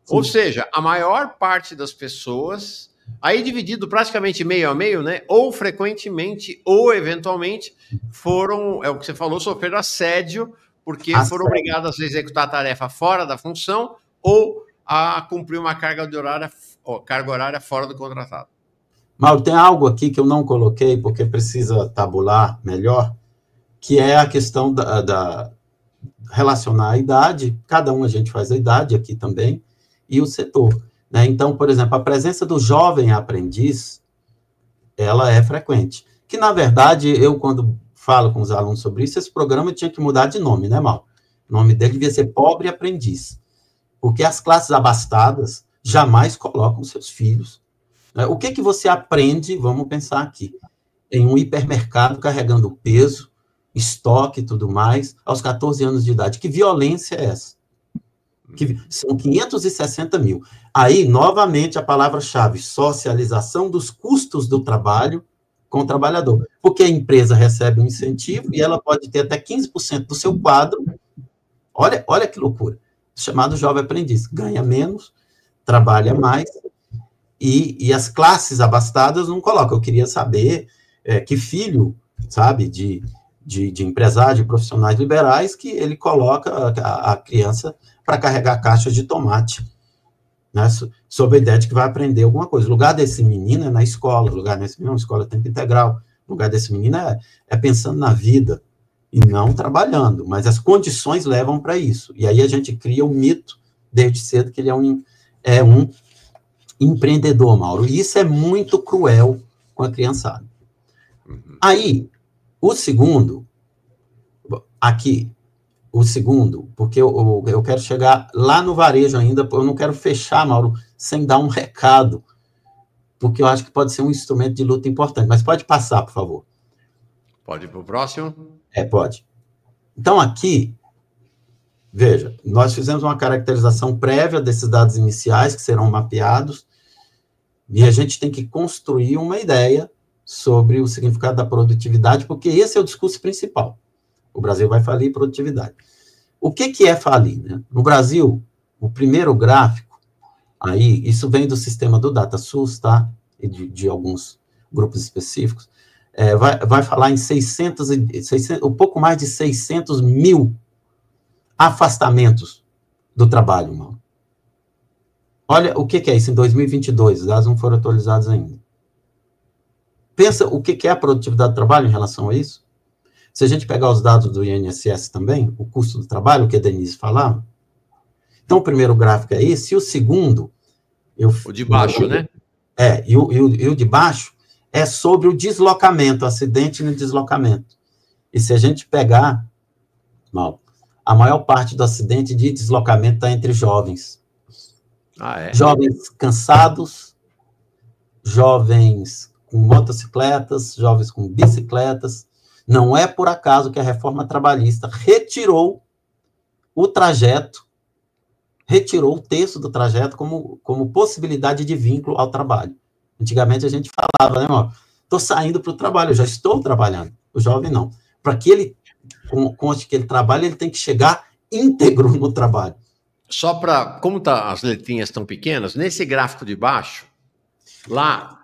Ou seja, a maior parte das pessoas, aí dividido praticamente meio a meio, né? Ou frequentemente ou eventualmente foram, é o que você falou, sofreram assédio, porque foram obrigadas a executar a tarefa fora da função ou a cumprir uma carga horária fora do contratado. Mauro, tem algo aqui que eu não coloquei, porque precisa tabular melhor, que é a questão relacionar a idade, cada um a gente faz a idade aqui também, e o setor. Né? Então, por exemplo, a presença do jovem aprendiz, ela é frequente. Que, na verdade, eu, quando falo com os alunos sobre isso, esse programa tinha que mudar de nome, né, Mauro? O nome dele devia ser Pobre Aprendiz. Porque as classes abastadas jamais colocam seus filhos. Né? O que você aprende, vamos pensar aqui, em um hipermercado carregando peso, estoque e tudo mais, aos 14 anos de idade? Que violência é essa? Que são 560 mil. Aí, novamente, a palavra-chave, socialização dos custos do trabalho com o trabalhador. Porque a empresa recebe um incentivo e ela pode ter até 15% do seu quadro. Olha que loucura. Chamado jovem aprendiz. Ganha menos, trabalha mais, e as classes abastadas não colocam. Eu queria saber que filho, sabe, de empresários, de profissionais liberais, que ele coloca a criança para carregar caixas de tomate, né, sob a ideia de que vai aprender alguma coisa. O lugar desse menino é na escola, o lugar desse menino é uma escola a tempo integral, o lugar desse menino é pensando na vida, e não trabalhando, mas as condições levam para isso. E aí a gente cria o mito, desde cedo, que ele é um empreendedor, Mauro. E isso é muito cruel com a criançada. Aí, o segundo, porque eu quero chegar lá no varejo ainda, eu não quero fechar, Mauro, sem dar um recado, porque eu acho que pode ser um instrumento de luta importante. Mas pode passar, por favor. Pode ir para o próximo? Pode. Então, aqui, veja, nós fizemos uma caracterização prévia desses dados iniciais que serão mapeados, e a gente tem que construir uma ideia sobre o significado da produtividade, porque esse é o discurso principal. O Brasil vai falir produtividade. O que é falir? Né? No Brasil, o primeiro gráfico, aí, isso vem do sistema do DataSUS, tá? E de alguns grupos específicos, vai falar em um pouco mais de 600 mil afastamentos do trabalho, mano. Olha o que é isso em 2022, os dados não foram atualizados ainda. Pensa o que é a produtividade do trabalho em relação a isso. Se a gente pegar os dados do INSS também, o custo do trabalho, o que a Denise falava. Então, o primeiro gráfico é esse, e o segundo... O de baixo, né? E o de baixo é sobre o deslocamento, acidente no deslocamento. E se a gente pegar, mal, a maior parte do acidente de deslocamento está entre jovens. Jovens cansados, jovens com motocicletas, jovens com bicicletas. Não é por acaso que a reforma trabalhista retirou o trajeto, retirou o texto do trajeto como possibilidade de vínculo ao trabalho. Antigamente a gente falava, né, estou saindo para o trabalho, eu já estou trabalhando. O jovem não. Para que ele conste que ele trabalha, ele tem que chegar íntegro no trabalho. Só para, como as letrinhas estão pequenas, nesse gráfico de baixo, lá,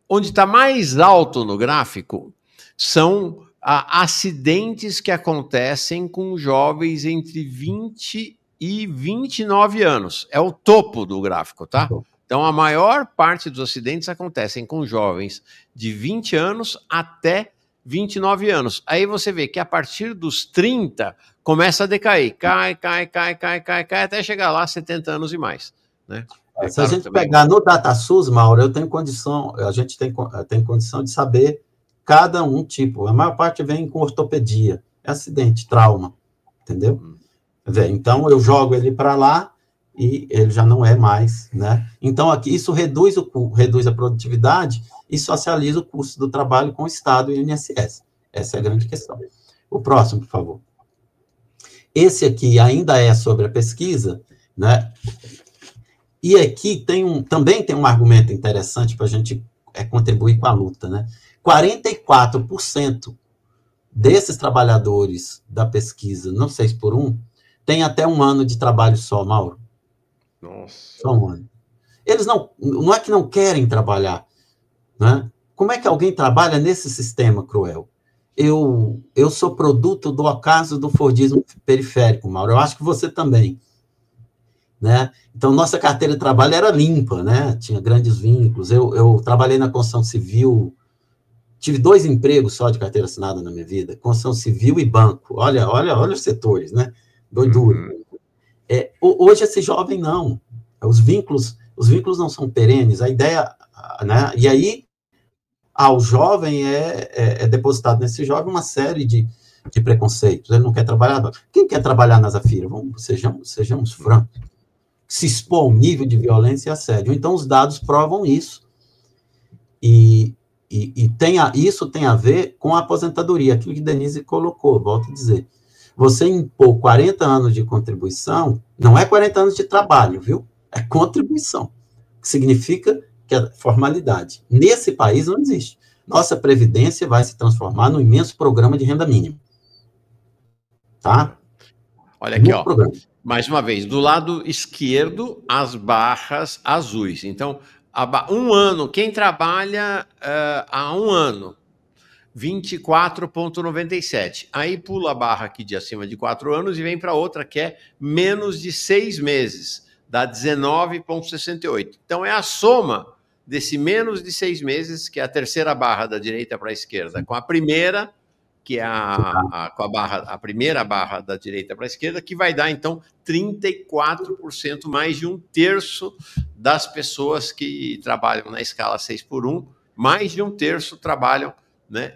onde está mais alto no gráfico, são acidentes que acontecem com jovens entre 20 e 29 anos. É o topo do gráfico, tá? Então, a maior parte dos acidentes acontecem com jovens de 20 anos até 29 anos. Aí você vê que a partir dos 30 começa a decair. Cai, até chegar lá 70 anos e mais. Né? Se a gente pegar no DataSUS, Mauro, a gente tem condição de saber cada um tipo. A maior parte vem com ortopedia, acidente, trauma, entendeu? Então, eu jogo ele para lá e ele já não é mais, né? Então, aqui, isso reduz a produtividade e socializa o custo do trabalho com o Estado e o INSS. Essa é a grande questão. O próximo, por favor. Esse aqui ainda é sobre a pesquisa, né? E aqui também tem um argumento interessante para a gente contribuir com a luta, né? 44% desses trabalhadores da pesquisa no 6x1 tem até 1 ano de trabalho só, Mauro. Nossa. Só 1 ano. Eles não é que não querem trabalhar, né? Como é que alguém trabalha nesse sistema cruel? Eu sou produto do acaso do fordismo periférico, Mauro. Eu acho que você também, né? Então, nossa carteira de trabalho era limpa, né? Tinha grandes vínculos. Eu trabalhei na construção civil, tive 2 empregos só de carteira assinada na minha vida, construção civil e banco. Olha os setores, né? Doidura. Hoje, esse jovem não. Os vínculos não são perenes. A ideia, né? E aí, ao jovem é depositado nesse jovem uma série de preconceitos. Ele não quer trabalhar. Quem quer trabalhar na Zafira? Sejamos francos. Se expor ao nível de violência e assédio. Então, os dados provam isso. Isso tem a ver com a aposentadoria, aquilo que Denise colocou, volto a dizer. Você impor 40 anos de contribuição, não é 40 anos de trabalho, viu? É contribuição, que significa que é formalidade. Nesse país não existe. Nossa Previdência vai se transformar num imenso programa de renda mínima. Tá? Olha aqui, ó. Mais uma vez, do lado esquerdo, as barras azuis. Então, 1 ano, quem trabalha há 1 ano, 24,97. Aí pula a barra aqui de acima de 4 anos e vem para outra que é menos de 6 meses, dá 19,68. Então, é a soma desse menos de 6 meses, que é a terceira barra da direita para a esquerda, com a primeira, que é a primeira barra da direita para a esquerda, que vai dar, então, 34%, mais de 1/3 das pessoas que trabalham na escala 6x1, mais de 1/3 trabalham, né,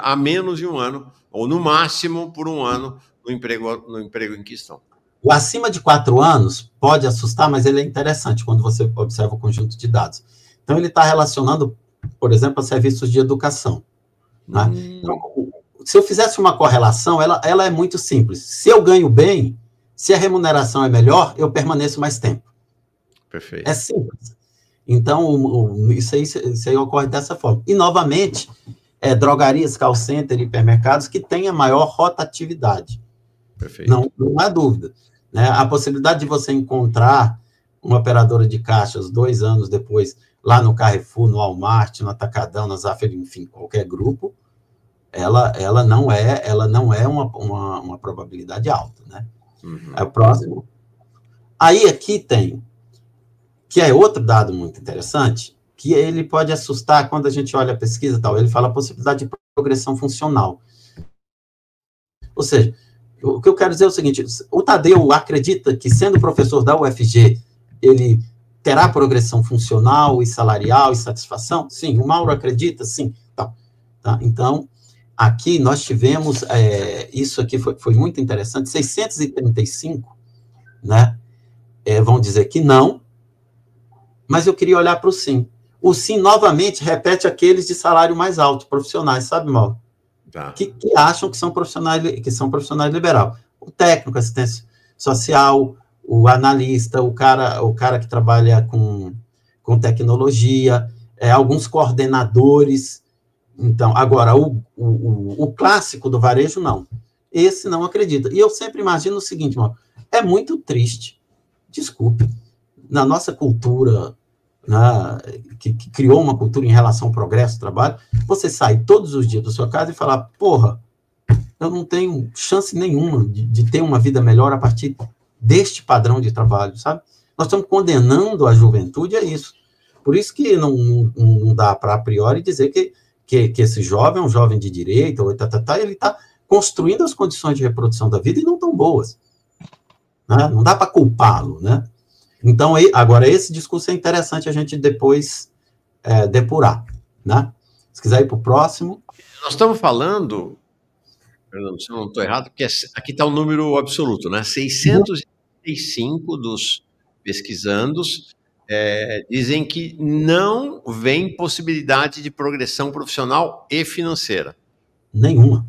há menos de 1 ano, ou no máximo por 1 ano, no emprego em questão. O acima de 4 anos pode assustar, mas ele é interessante quando você observa o conjunto de dados. Então, ele está relacionando, por exemplo, a serviços de educação. Né? Então, se eu fizesse uma correlação, ela é muito simples. Se eu ganho bem, se a remuneração é melhor, eu permaneço mais tempo. Perfeito. É simples. Então, isso aí ocorre dessa forma. E, novamente, drogarias, call center, hipermercados que têm a maior rotatividade. Perfeito. Não há dúvida. Né? A possibilidade de você encontrar uma operadora de caixas 2 anos depois, lá no Carrefour, no Walmart, no Atacadão, na Zafira, enfim, qualquer grupo, ela não é uma probabilidade alta, né? Uhum. É o próximo. Aí aqui tem que é outro dado muito interessante, que ele pode assustar quando a gente olha a pesquisa e tal. Ele fala a possibilidade de progressão funcional. Ou seja, o que eu quero dizer é o seguinte, o Tadeu acredita que, sendo professor da UFG, ele terá progressão funcional e salarial e satisfação? Sim. O Mauro acredita? Sim. Tá. Então, aqui nós tivemos, isso aqui foi muito interessante, 635, né, vão dizer que não, mas eu queria olhar para o sim. O sim, novamente, repete aqueles de salário mais alto, profissionais, sabe, Mauro? Tá. Que acham que são profissionais liberal. O técnico, assistência social, o analista, o cara que trabalha com tecnologia, alguns coordenadores. Então, agora, o clássico do varejo, não. Esse não acredita. E eu sempre imagino o seguinte, Mauro, é muito triste, desculpe, na nossa cultura, né, que criou uma cultura em relação ao progresso do trabalho, você sai todos os dias da sua casa e falar, porra, eu não tenho chance nenhuma de ter uma vida melhor a partir deste padrão de trabalho, sabe? Nós estamos condenando a juventude a isso. Por isso que não dá para, a priori, dizer que esse jovem é um jovem de direita, ele está construindo as condições de reprodução da vida e não tão boas. Né? Não dá para culpá-lo, né? Então, agora, esse discurso é interessante a gente depois depurar, né? Se quiser ir para o próximo. Nós estamos falando, se eu não estou errado, porque aqui está o número absoluto, né? 635 dos pesquisandos dizem que não vem possibilidade de progressão profissional e financeira. Nenhuma.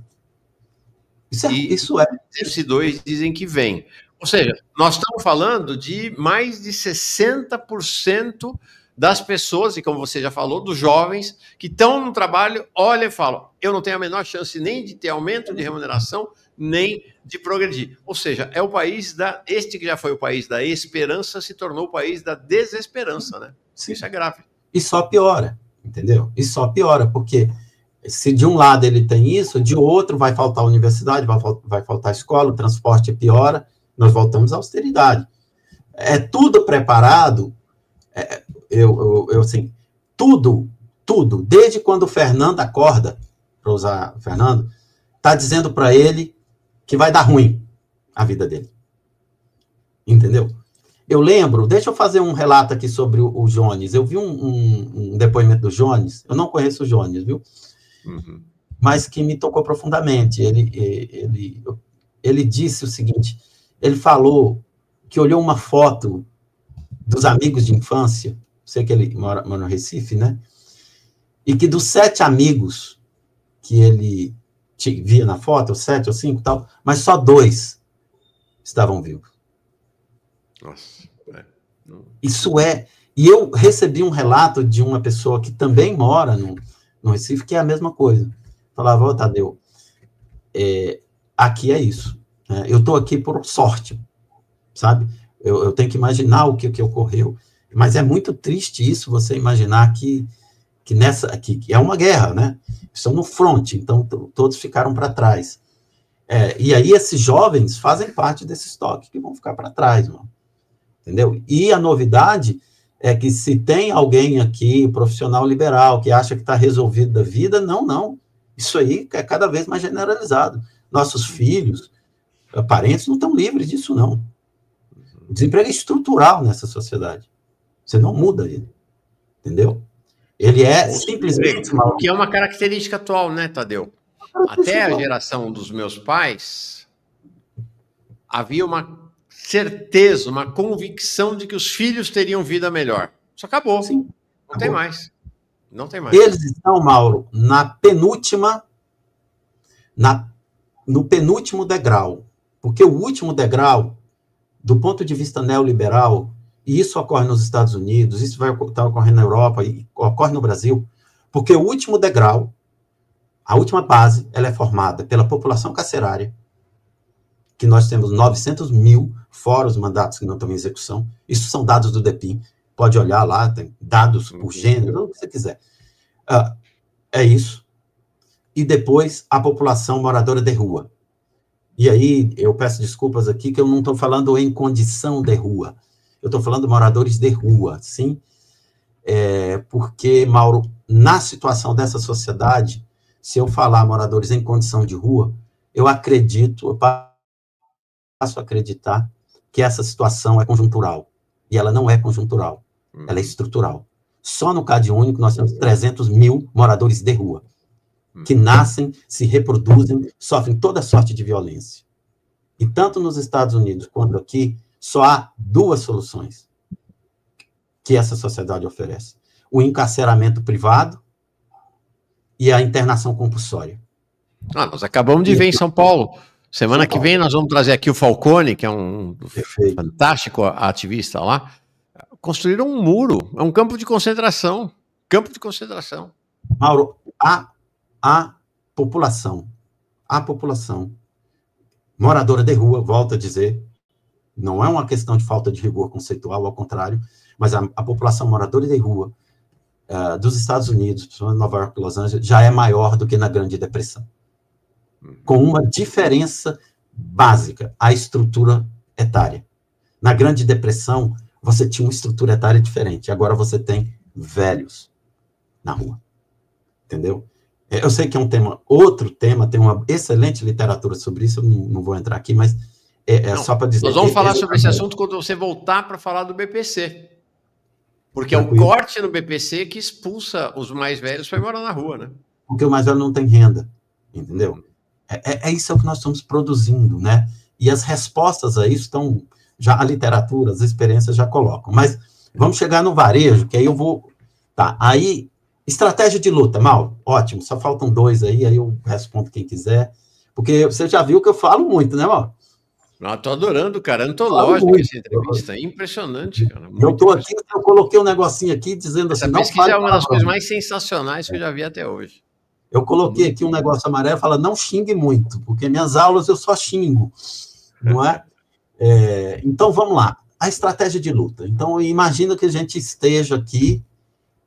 Isso é. 202 dizem que vem. Ou seja, nós estamos falando de mais de 60% das pessoas, e como você já falou, dos jovens que estão no trabalho, olham e falam, eu não tenho a menor chance nem de ter aumento de remuneração, nem de progredir. Ou seja, é o país este que já foi o país da esperança, se tornou o país da desesperança, né? Sim. Isso é grave. E só piora, entendeu? E só piora, porque se de um lado ele tem isso, de outro vai faltar a universidade, vai faltar a escola, o transporte piora, nós voltamos à austeridade. É tudo preparado, assim, tudo, desde quando o Fernando acorda, para usar o Fernando, está dizendo para ele que vai dar ruim a vida dele. Entendeu? Eu lembro, deixa eu fazer um relato aqui sobre o Jones. Eu vi um depoimento do Jones, eu não conheço o Jones, viu? Uhum. Mas que me tocou profundamente. Ele disse o seguinte, ele falou que olhou uma foto dos amigos de infância, sei que ele mora no Recife, né? E que dos 7 amigos que ele via na foto, 7 ou 5 e tal, mas só 2 estavam vivos. Nossa. Isso é... E eu recebi um relato de uma pessoa que também mora no Recife, que é a mesma coisa. Falava, ô, Tadeu, aqui é isso. Né? Eu estou aqui por sorte, sabe? Eu tenho que imaginar o que ocorreu. Mas é muito triste isso, você imaginar que é uma guerra, né? Estão no front, então todos ficaram para trás. E aí esses jovens fazem parte desse estoque que vão ficar para trás, mano. Entendeu? E a novidade é que se tem alguém aqui, profissional liberal, que acha que está resolvido da vida, não. Isso aí é cada vez mais generalizado. Nossos filhos, parentes, não estão livres disso, não. O desemprego é estrutural nessa sociedade. Você não muda ele. Entendeu? Ele é simplesmente... O que é uma característica atual, né, Tadeu? Até a geração dos meus pais, havia uma certeza, uma convicção de que os filhos teriam vida melhor. Isso acabou. Sim, não tem mais. Não tem mais. Eles estão, Mauro, no penúltimo degrau. Porque o último degrau, do ponto de vista neoliberal, e isso ocorre nos Estados Unidos, isso vai estar ocorrendo na Europa, e ocorre no Brasil, porque o último degrau, a última base, ela é formada pela população carcerária, que nós temos 900 mil, fora os mandatos que não estão em execução. Isso são dados do DEPIN. Pode olhar lá, tem dados por gênero, o que você quiser. É isso. E depois, a população moradora de rua. E aí, eu peço desculpas aqui, que eu não estou falando em condição de rua. Eu estou falando de moradores de rua, sim? Porque, Mauro, na situação dessa sociedade, se eu falar moradores em condição de rua, eu passo a acreditar que essa situação é conjuntural. E ela não é conjuntural, ela é estrutural. Só no Cade Único nós temos 300 mil moradores de rua, que nascem, se reproduzem, sofrem toda sorte de violência. E tanto nos Estados Unidos quanto aqui, só há duas soluções que essa sociedade oferece: o encarceramento privado e a internação compulsória. Nós acabamos de ver em São Paulo. Semana que vem nós vamos trazer aqui o Falcone, que é um fantástico ativista lá. Construíram um muro, é um campo de concentração. Campo de concentração. Mauro, a população moradora de rua, volto a dizer, não é uma questão de falta de rigor conceitual, ao contrário, mas a população moradora de rua dos Estados Unidos, principalmente Nova York e Los Angeles, já é maior do que na Grande Depressão. Com uma diferença básica, a estrutura etária. Na Grande Depressão, você tinha uma estrutura etária diferente, agora você tem velhos na rua. Entendeu? Eu sei que é um tema, outro tema, tem uma excelente literatura sobre isso, eu não vou entrar aqui, mas só para dizer... Nós vamos falar sobre esse assunto quando você voltar para falar do BPC. Porque é o corte no BPC que expulsa os mais velhos para ir morar na rua, né? Porque o mais velho não tem renda, entendeu? É isso que nós estamos produzindo, né? E as respostas a isso estão... Já a literatura, as experiências já colocam. Mas vamos chegar no varejo, que aí eu vou... Tá, aí... Estratégia de luta, Mauro, ótimo, só faltam 2 aí eu respondo quem quiser, porque você já viu que eu falo muito, né, Mauro? Não, tô adorando, cara, antológico essa entrevista, impressionante, cara. Eu tô aqui, eu coloquei um negocinho aqui dizendo assim... Essa pesquisa é uma das coisas mais sensacionais que eu já vi até hoje. Eu coloquei aqui um negócio amarelo, fala, não xingue muito, porque minhas aulas eu só xingo, não é? Então, vamos lá, a estratégia de luta. Então, imagina que a gente esteja aqui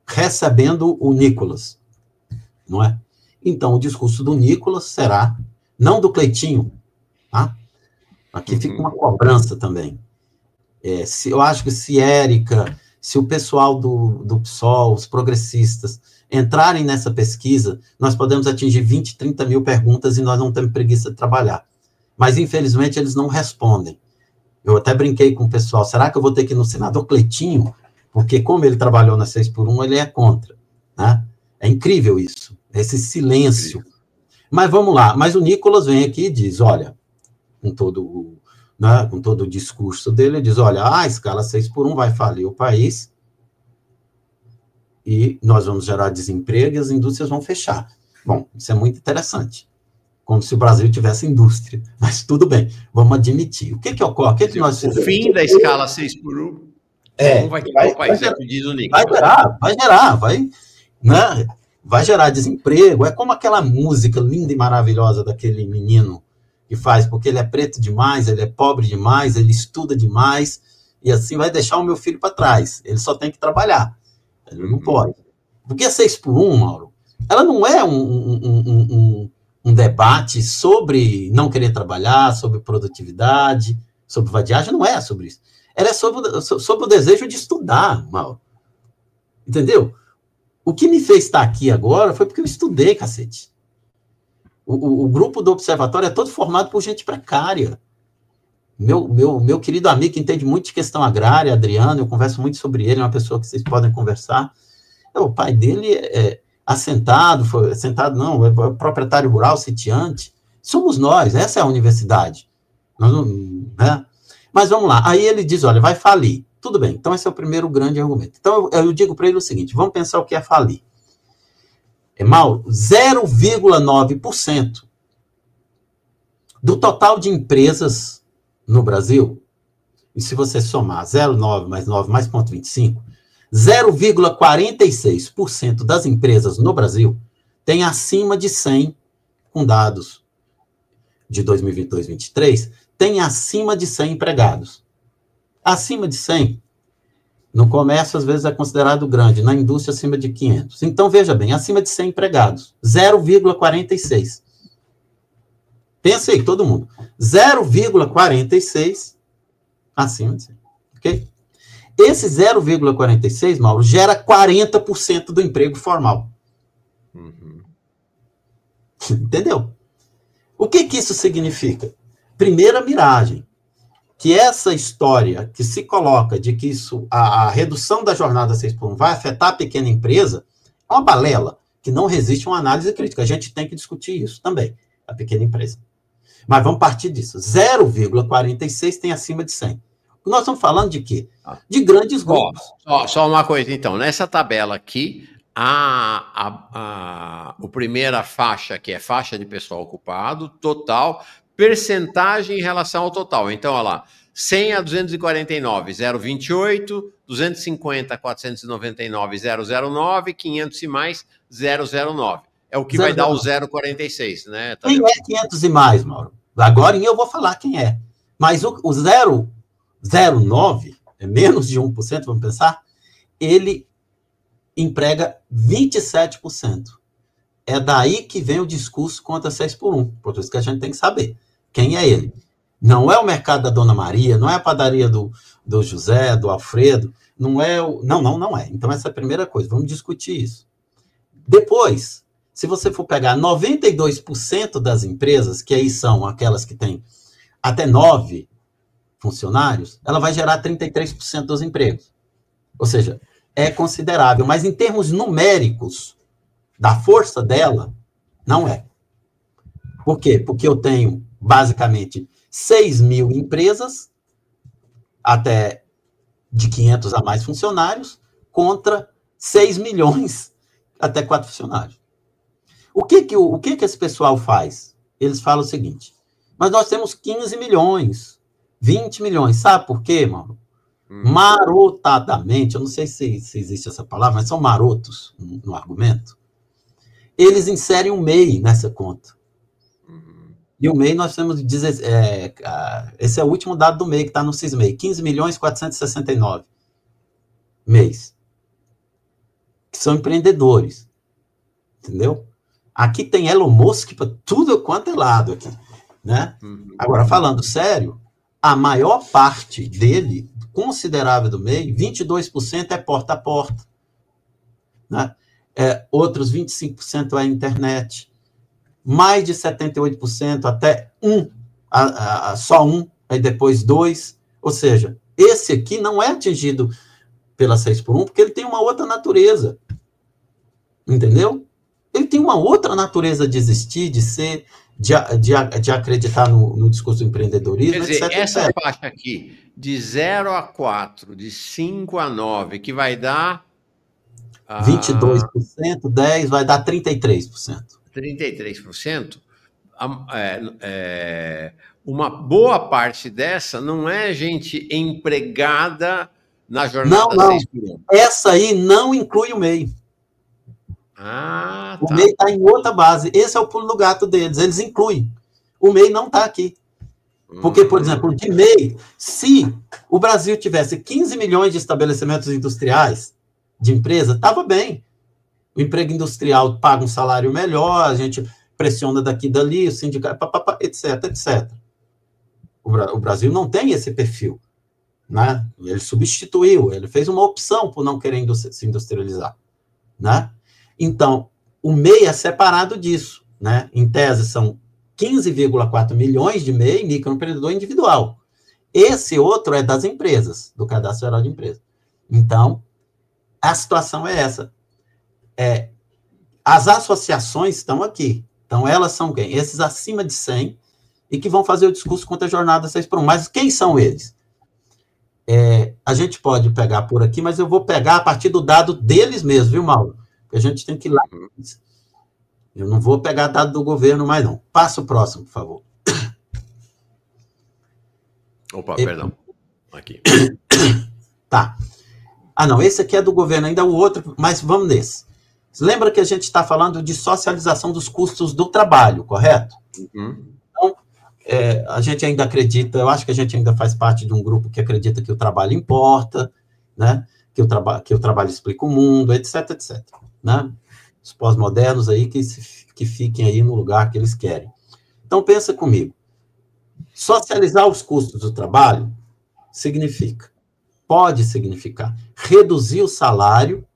recebendo o Nicolas, não é? Então, o discurso do Nicolas será, não do Cleitinho, tá? Aqui fica uma cobrança também. Eu acho que se Érica, se o pessoal do PSOL, os progressistas, entrarem nessa pesquisa, nós podemos atingir 20, 30 mil perguntas e nós não temos preguiça de trabalhar. Mas, infelizmente, eles não respondem. Eu até brinquei com o pessoal, será que eu vou ter que ir no senador Cleitinho? Porque como ele trabalhou na 6x1, ele é contra, né? É incrível isso, esse silêncio. Mas vamos lá, mas o Nicolas vem aqui e diz, olha, com todo o discurso dele, ele diz, olha, a escala 6x1 vai falir o país e nós vamos gerar desemprego e as indústrias vão fechar. Bom, isso é muito interessante, como se o Brasil tivesse indústria, mas tudo bem, vamos admitir. O que ocorre? O que nós fizemos? O fim da escala 6x1 vai quebrar o país, diz o Nicolas. Vai gerar desemprego. É como aquela música linda e maravilhosa daquele menino que faz, porque ele é preto demais, ele é pobre demais, ele estuda demais, e assim vai deixar o meu filho para trás. Ele só tem que trabalhar. Ele não pode. Porque a 6x1, Mauro, ela não é um debate sobre não querer trabalhar, sobre produtividade, sobre vadiagem, não é sobre isso. Ela é sobre o desejo de estudar, Mauro. Entendeu? O que me fez estar aqui agora foi porque eu estudei, cacete. O grupo do Observatório é todo formado por gente precária. Meu querido amigo que entende muito de questão agrária, Adriano, eu converso muito sobre ele, é uma pessoa que vocês podem conversar. O pai dele é proprietário rural, sitiante. Somos nós, essa é a universidade. Né? Mas vamos lá, aí ele diz, olha, vai falir. Tudo bem, então esse é o primeiro grande argumento. Então eu digo para ele o seguinte, vamos pensar o que é falir. Mauro, 0,9% do total de empresas no Brasil, e se você somar 0,9 mais 9 mais 0,25, 0,46% das empresas no Brasil tem acima de 100, com dados de 2022-23, tem acima de 100 empregados. Acima de 100, no comércio, às vezes, é considerado grande, na indústria, acima de 500. Então, veja bem, acima de 100 empregados, 0,46. Pensa aí, todo mundo. 0,46 acima de 100. Ok? Esse 0,46, Mauro, gera 40% do emprego formal. Uhum. Entendeu? O que isso significa? Primeira miragem, que essa história que se coloca de que isso, a redução da jornada 6x1 vai afetar a pequena empresa, é uma balela, que não resiste a uma análise crítica. A gente tem que discutir isso também, a pequena empresa. Mas vamos partir disso. 0,46 tem acima de 100. Nós estamos falando de quê? De grandes grupos. Só uma coisa, então. Nessa tabela aqui, a primeira faixa, que é faixa de pessoal ocupado, total, percentagem em relação ao total. Então, olha lá, 100 a 249, 0,28, 250 a 499, 0,09, 500 e mais, 0,09. É o que vai dar o 0,46, né? Quem é 500 e mais, Mauro? Agora eu vou falar quem é. Mas o 0,09, é menos de 1%, vamos pensar, ele emprega 27%. É daí que vem o discurso contra 6x1. Por isso que a gente tem que saber quem é ele. Não é o mercado da Dona Maria, não é a padaria do José, do Alfredo, não é o... Não é. Então, essa é a primeira coisa. Vamos discutir isso. Depois, se você for pegar 92% das empresas, que aí são aquelas que têm até 9 funcionários, ela vai gerar 33% dos empregos. Ou seja, é considerável. Mas em termos numéricos, da força dela, não é. Por quê? Porque eu tenho, basicamente, 6 mil empresas, até de 500 a mais funcionários, contra 6 milhões, até 4 funcionários. O que esse pessoal faz? Eles falam o seguinte, mas nós temos 15 milhões, 20 milhões. Sabe por quê, Mauro? Marotadamente, eu não sei se existe essa palavra, mas são marotos no argumento. Eles inserem um MEI nessa conta. E o MEI nós temos... esse é o último dado do MEI que está no CISMEI. 15 milhões 469 MEIs. Que são empreendedores. Entendeu? Aqui tem Elon Musk para tudo quanto é lado aqui. Né? Agora, falando sério, a maior parte dele, considerável do MEI, 22% é porta a porta. Né? Outros 25% é internet. Mais de 78%, até só um, aí depois 2. Ou seja, esse aqui não é atingido pela 6x1, porque ele tem uma outra natureza. Entendeu? Ele tem uma outra natureza de existir, de ser, de acreditar no discurso do empreendedorismo, quer dizer, etc. Essa faixa aqui, de 0 a 4, de 5 a 9, que vai dar... 22%, 10% vai dar 33%. 33%, uma boa parte dessa não é gente empregada na jornada 6x1. Essa aí não inclui o MEI. Tá. O MEI está em outra base. Esse é o pulo do gato deles. Eles incluem. O MEI não está aqui. Porque, por exemplo, de MEI, se o Brasil tivesse 15 milhões de estabelecimentos industriais, de empresa, estava bem. O emprego industrial paga um salário melhor, a gente pressiona daqui e dali, o sindicato, etc, etc. O Brasil não tem esse perfil. Né? Ele substituiu, ele fez uma opção por não querer se industrializar. Né? Então, o MEI é separado disso. Né? Em tese, são 15,4 milhões de MEI, microempreendedor individual. Esse outro é das empresas, do Cadastro Geral de Empresas. Então, a situação é essa. As associações estão aqui. Então, elas são quem? Esses acima de 100 e que vão fazer o discurso contra a jornada 6x1. Mas quem são eles? A gente pode pegar por aqui, mas eu vou pegar a partir do dado deles mesmo, viu, Mauro? Porque a gente tem que ir lá. Eu não vou pegar dado do governo mais, não. Passa o próximo, por favor. Opa, perdão. Aqui. Tá. Ah, não, esse aqui é do governo, ainda o outro, mas vamos nesse. Lembra que a gente está falando de socialização dos custos do trabalho, correto? Então, a gente ainda acredita, eu acho que a gente ainda faz parte de um grupo que acredita que o trabalho importa, né? Que o trabalho explica o mundo, etc, etc. Né? Os pós-modernos aí que fiquem aí no lugar que eles querem. Então, pensa comigo. Socializar os custos do trabalho significa pode significar reduzir o salário,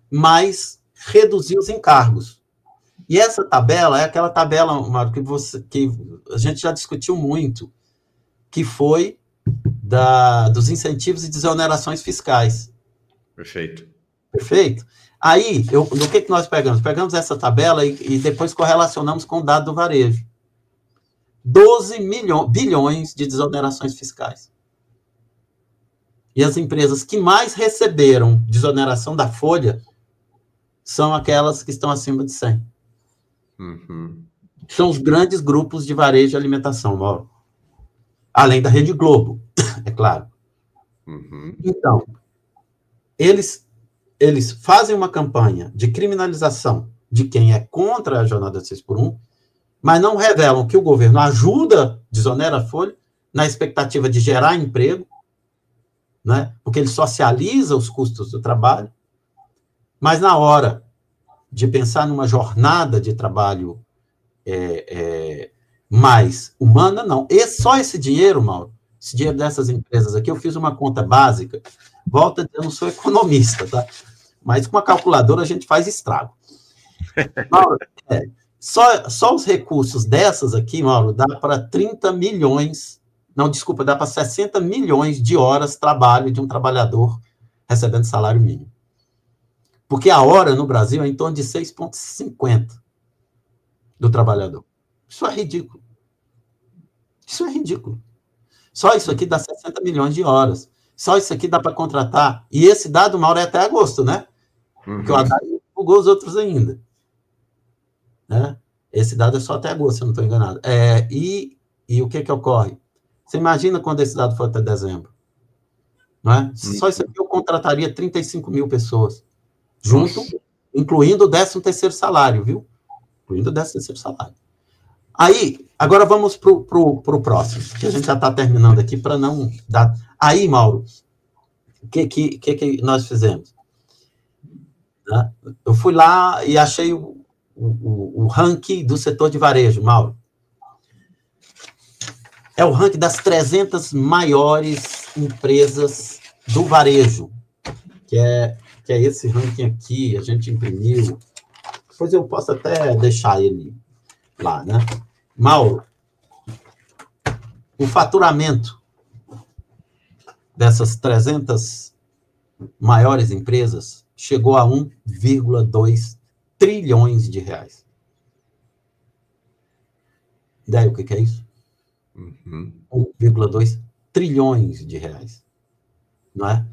mas reduzir os encargos. E essa tabela é aquela tabela, Mário, que a gente já discutiu muito, que foi dos incentivos e desonerações fiscais. Perfeito. Perfeito? Aí, no que nós pegamos? Pegamos essa tabela e depois correlacionamos com o dado do varejo. 12 bilhões de desonerações fiscais. E as empresas que mais receberam desoneração da folha são aquelas que estão acima de 100. Uhum. São os grandes grupos de varejo e alimentação, Mauro. Além da Rede Globo, é claro. Uhum. Então, eles fazem uma campanha de criminalização de quem é contra a jornada 6x1, mas não revelam que o governo ajuda, desonera a folha, na expectativa de gerar emprego, né? Porque ele socializa os custos do trabalho, mas na hora de pensar numa jornada de trabalho mais humana, não. Só esse dinheiro, Mauro, esse dinheiro dessas empresas aqui, eu fiz uma conta básica, volta a dizer, eu não sou economista, tá? Mas com a calculadora a gente faz estrago. Mauro, só os recursos dessas aqui, Mauro, dá para 30 milhões, não, desculpa, dá para 60 milhões de horas de trabalho de um trabalhador recebendo salário mínimo. Porque a hora no Brasil é em torno de 6,50 do trabalhador. Isso é ridículo. Isso é ridículo. Só isso aqui dá 60 milhões de horas. Só isso aqui dá para contratar. E esse dado, Mauro, é até agosto, né? Uhum. Porque o Haddad não divulgou os outros ainda. Né? Esse dado é só até agosto, se eu não estou enganado. E o que ocorre? Você imagina quando esse dado for até dezembro? Não é? Só isso aqui eu contrataria 35 mil pessoas. Junto, incluindo o 13º salário, viu? Incluindo o 13º salário. Aí, agora vamos para o próximo, que a gente já está terminando aqui para não dar... Aí, Mauro, o que nós fizemos? Né? Eu fui lá e achei o ranking do setor de varejo, Mauro. É o ranking das 300 maiores empresas do varejo, que é esse ranking aqui, a gente imprimiu. Depois eu posso até deixar ele lá, né? Mauro, o faturamento dessas 300 maiores empresas chegou a 1,2 trilhões de reais. Daí o que é isso? Uhum. 1,2 trilhões de reais. Não é?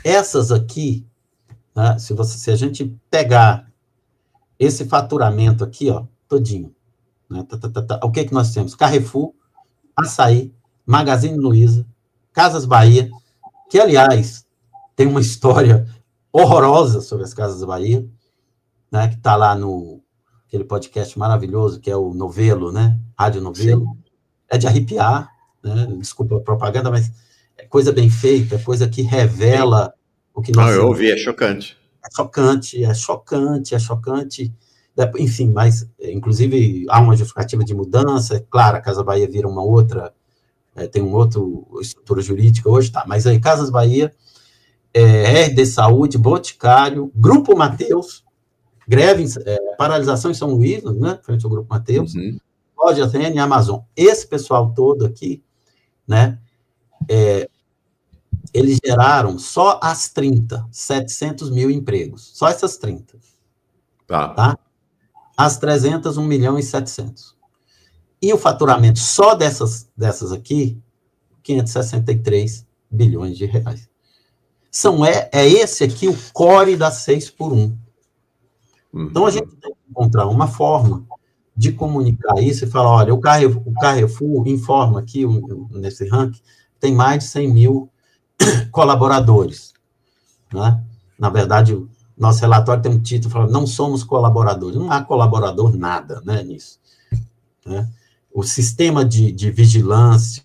Essas aqui, né, se a gente pegar esse faturamento aqui, ó, todinho, né, o que nós temos? Carrefour, Açaí, Magazine Luiza, Casas Bahia, que, aliás, tem uma história horrorosa sobre as Casas Bahia, né, que está lá aquele podcast maravilhoso, que é o Novelo, né? Rádio Novelo. Sim. É de arrepiar, né? Desculpa a propaganda, mas é coisa bem feita, coisa que revela o que nós... Não, eu ouvi, é chocante. É chocante. Enfim, mas, inclusive, há uma justificativa de mudança. É claro, a Casa Bahia vira uma outra... tem uma outra estrutura jurídica hoje, tá? Mas aí, Casas Bahia, RD Saúde, Boticário, Grupo Mateus, greve, paralisação em São Luís, né? Frente ao Grupo Mateus, Loja TN e Amazon. Esse pessoal todo aqui, né? Eles geraram só as 30, 700 mil empregos. Só essas 30. Tá? As 300, 1 milhão e 700. E o faturamento só dessas aqui, 563 bilhões de reais. É esse aqui o core da 6x1. Então, a gente tem que encontrar uma forma de comunicar isso e falar, olha, o Carrefour informa aqui, nesse ranking, tem mais de 100 mil colaboradores. Né? Na verdade, o nosso relatório tem um título falando, não somos colaboradores. Não há colaborador nada, né, nisso. Né? O sistema de vigilância,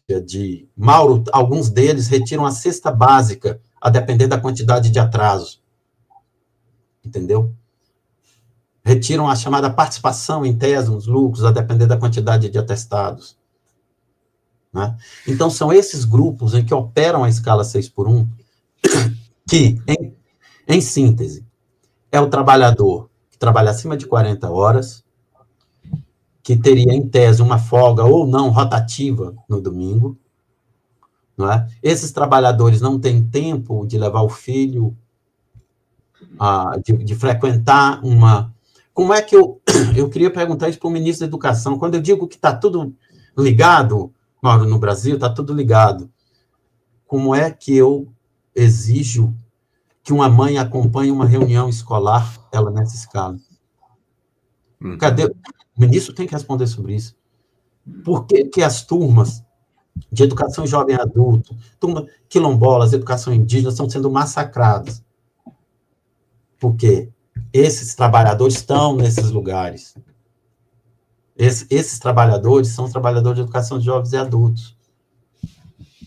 Mauro, alguns deles retiram a cesta básica, a depender da quantidade de atrasos. Entendeu? Retiram a chamada participação em tese nos lucros, a depender da quantidade de atestados. Né? Então, são esses grupos em que operam a escala 6x1 que, em síntese, é o trabalhador que trabalha acima de 40 horas, que teria, em tese, uma folga ou não rotativa no domingo, não é? Esses trabalhadores não têm tempo de levar o filho, de frequentar uma... Como é que eu queria perguntar isso para o ministro da Educação, quando eu digo que está tudo ligado, Mauro, no Brasil, está tudo ligado, como é que eu exijo que uma mãe acompanhe uma reunião escolar, ela nessa escala? Cadê? O ministro tem que responder sobre isso. Por que as turmas de educação jovem e adulto, turma quilombolas, educação indígena, estão sendo massacradas? Porque esses trabalhadores estão nesses lugares. Esses trabalhadores são os trabalhadores de educação de jovens e adultos.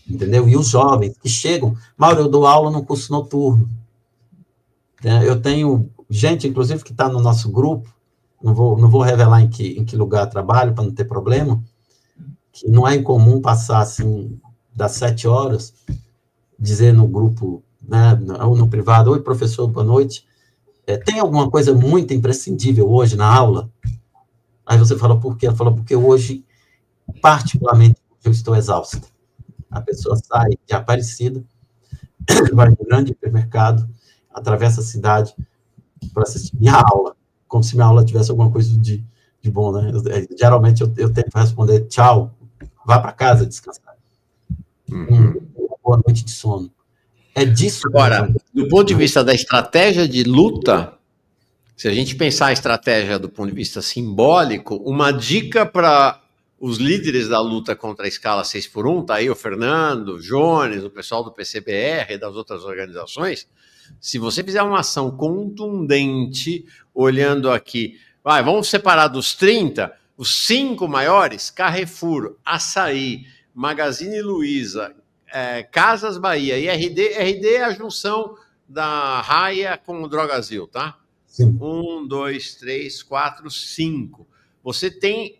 Entendeu? E os jovens que chegam... Mauro, eu dou aula no curso noturno. Eu tenho gente, inclusive, que está no nosso grupo, não vou revelar em que lugar trabalho, para não ter problema, que não é incomum passar, assim, das 7 horas, dizer no grupo, né, ou no privado, oi, professor, boa noite, tem alguma coisa muito imprescindível hoje na aula? Aí você fala, por quê? Ela fala, porque hoje, particularmente, eu estou exausta. A pessoa sai de Aparecida, vai no grande hipermercado, atravessa a cidade para assistir minha aula, como se minha aula tivesse alguma coisa de bom, né? Geralmente eu tento responder, tchau, vá para casa descansar. Uma boa noite de sono. É disso. Agora, do ponto de vista da estratégia de luta, se a gente pensar a estratégia do ponto de vista simbólico, uma dica para os líderes da luta contra a escala 6x1, tá aí o Fernando, o Jones, o pessoal do PCBR e das outras organizações, se você fizer uma ação contundente, olhando aqui, vamos separar dos 30, os 5 maiores, Carrefour, Açaí, Magazine Luiza, Casas Bahia e RD. RD é a junção da Raia com o Drogasil, tá? Sim. 1, 2, 3, 4, 5. Você tem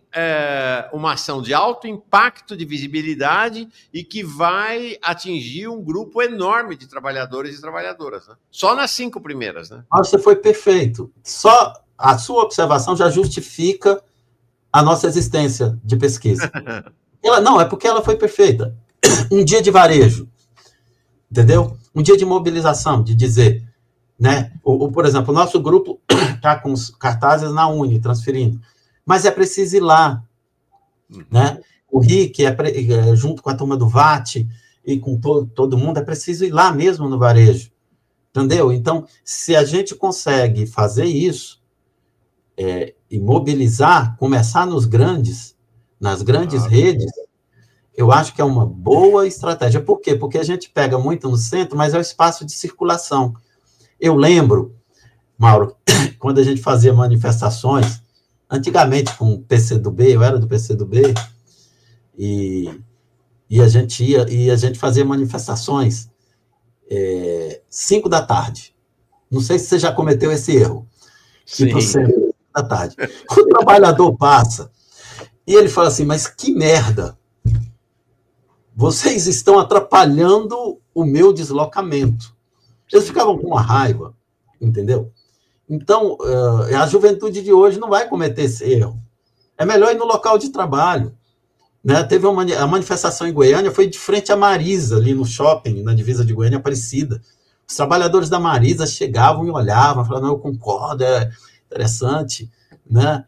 uma ação de alto impacto, de visibilidade e que vai atingir um grupo enorme de trabalhadores e trabalhadoras, né? Só nas 5 primeiras, né? Mas você foi perfeito. Só a sua observação já justifica a nossa existência de pesquisa. Não, é porque ela foi perfeita. Um dia de varejo, entendeu? Um dia de mobilização, de dizer, né? Por exemplo, o nosso grupo está com os cartazes na Uni, transferindo. Mas é preciso ir lá, né? O Rick, junto com a turma do VAT e com todo mundo, é preciso ir lá mesmo no varejo, entendeu? Então, se a gente consegue fazer isso, e mobilizar, começar nas grandes redes, eu acho que é uma boa estratégia. Por quê? Porque a gente pega muito no centro, mas é o espaço de circulação. Eu lembro, Mauro, quando a gente fazia manifestações, antigamente com o PCdoB, eu era do PCdoB, e a gente fazia manifestações 5 da tarde. Não sei se você já cometeu esse erro. Sim. 5 da tarde. O trabalhador passa e ele fala assim, mas que merda! Vocês estão atrapalhando o meu deslocamento. Eles ficavam com uma raiva, entendeu? Então, a juventude de hoje não vai cometer esse erro. É melhor ir no local de trabalho. Né? Teve a manifestação em Goiânia, foi de frente à Marisa, ali no shopping, na divisa de Goiânia, Aparecida. Os trabalhadores da Marisa chegavam e olhavam, falavam, não, eu concordo, é interessante. Né?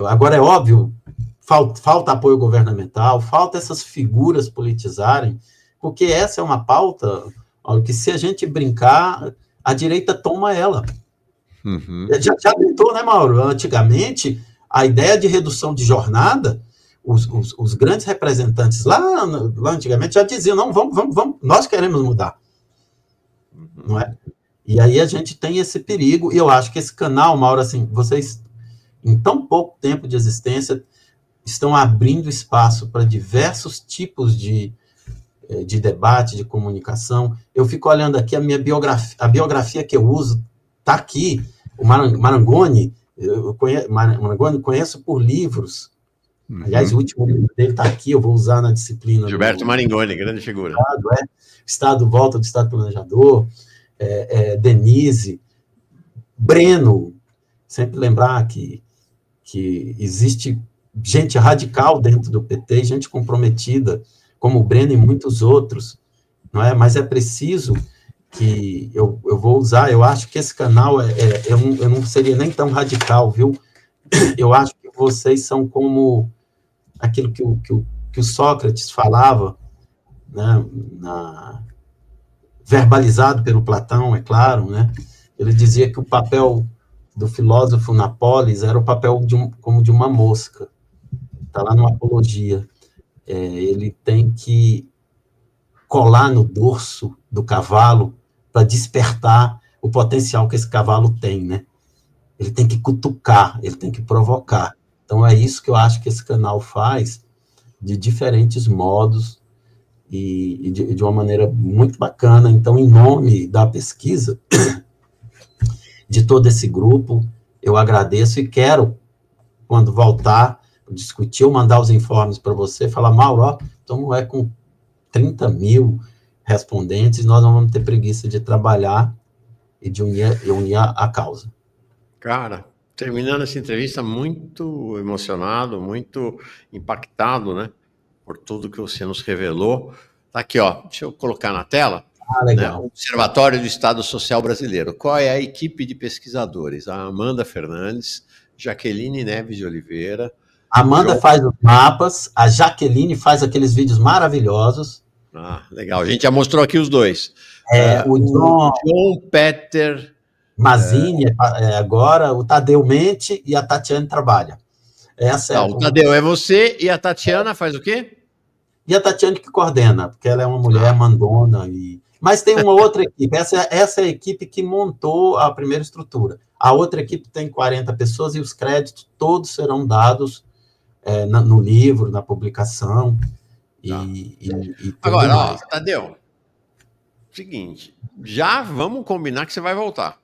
Agora, é óbvio, falta apoio governamental, falta essas figuras politizarem, porque essa é uma pauta que, se a gente brincar, a direita toma ela. Uhum. Já tentou, né, Mauro? Antigamente, a ideia de redução de jornada, os grandes representantes lá antigamente já diziam, não, vamos, nós queremos mudar. Não é? E aí a gente tem esse perigo, e eu acho que esse canal, Mauro, assim, vocês, em tão pouco tempo de existência, estão abrindo espaço para diversos tipos de debate, de comunicação. Eu fico olhando aqui a biografia que eu uso, está aqui, o Marangoni, Marangoni conheço por livros. Aliás, o último livro dele está aqui, eu vou usar na disciplina. Gilberto Marangoni, grande figura. Estado volta do Estado planejador, Denise, Breno, sempre lembrar que existe gente radical dentro do PT, gente comprometida, como o Breno e muitos outros, não é? Mas é preciso que eu vou usar, eu acho que esse canal, eu não seria nem tão radical, viu? Eu acho que vocês são como aquilo que o Sócrates falava, né, verbalizado pelo Platão, é claro, né? Ele dizia que o papel do filósofo na polis era o papel como de uma mosca. Está lá no Apologia. Ele tem que colar no dorso do cavalo para despertar o potencial que esse cavalo tem, né? Ele tem que cutucar, ele tem que provocar. Então, é isso que eu acho que esse canal faz de diferentes modos e de uma maneira muito bacana. Então, em nome da pesquisa, de todo esse grupo, eu agradeço e quero, quando voltar, discutir ou mandar os informes para você, falar, Mauro, ó, então não é com 30 mil respondentes, nós não vamos ter preguiça de trabalhar e de unir a causa. Cara, terminando essa entrevista, muito emocionado, muito impactado, né, por tudo que você nos revelou. Tá aqui, ó, deixa eu colocar na tela. Legal. Né, Observatório do Estado Social Brasileiro. Qual é a equipe de pesquisadores? A Amanda Fernandes, Jaqueline Neves de Oliveira. A Amanda faz os mapas, a Jaqueline faz aqueles vídeos maravilhosos. Ah, legal. A gente já mostrou aqui os dois. O John Peter Mazini, agora, o Tadeu Mente e a Tatiane trabalha. O Tadeu é você e a Tatiana faz o quê? E a Tatiane que coordena, porque ela é uma mulher mandona. Mas tem uma outra equipe. Essa é a equipe que montou a primeira estrutura. A outra equipe tem 40 pessoas e os créditos todos serão dados no livro, na publicação. Agora, ó, Tadeu, seguinte, já vamos combinar que você vai voltar.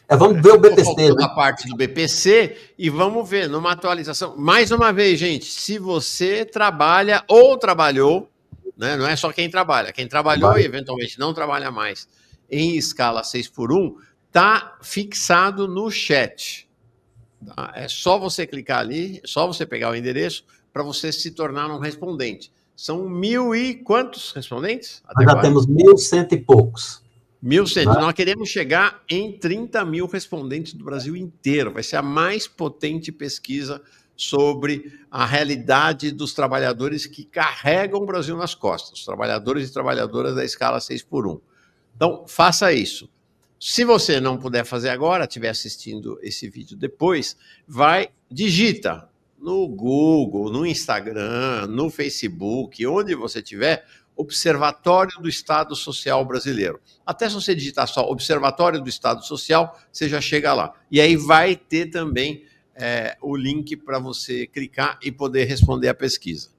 Vamos ver o BPC. Né? A parte do BPC e vamos ver numa atualização. Mais uma vez, gente, se você trabalha ou trabalhou, né, não é só quem trabalhou e eventualmente não trabalha mais em escala 6x1, está fixado no chat. Tá? É só você clicar ali, é só você pegar o endereço para você se tornar um respondente. São 1.000 e quantos respondentes? Nós já temos 1.100 e poucos. 1.100. Nós queremos chegar em 30 mil respondentes do Brasil inteiro. Vai ser a mais potente pesquisa sobre a realidade dos trabalhadores que carregam o Brasil nas costas, os trabalhadores e trabalhadoras da escala 6x1. Então, faça isso. Se você não puder fazer agora, estiver assistindo esse vídeo depois, digita no Google, no Instagram, no Facebook, onde você estiver, Observatório do Estado Social Brasileiro. Até se você digitar só Observatório do Estado Social, você já chega lá. E aí vai ter também o link para você clicar e poder responder a pesquisa.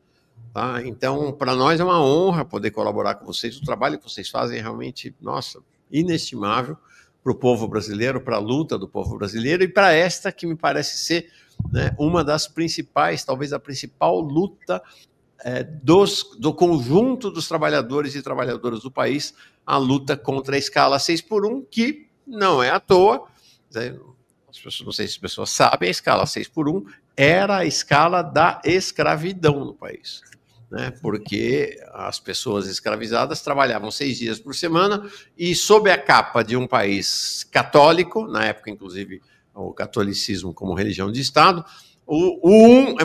Tá? Então, para nós é uma honra poder colaborar com vocês. O trabalho que vocês fazem é realmente, nossa, inestimável para o povo brasileiro, para a luta do povo brasileiro e para esta que me parece ser, né, uma das principais, talvez a principal luta do conjunto dos trabalhadores e trabalhadoras do país, a luta contra a escala 6x1, que não é à toa, não sei se as pessoas sabem, a escala 6x1 era a escala da escravidão no país, né? Porque as pessoas escravizadas trabalhavam 6 dias por semana e, sob a capa de um país católico, na época, inclusive, o catolicismo como religião de Estado,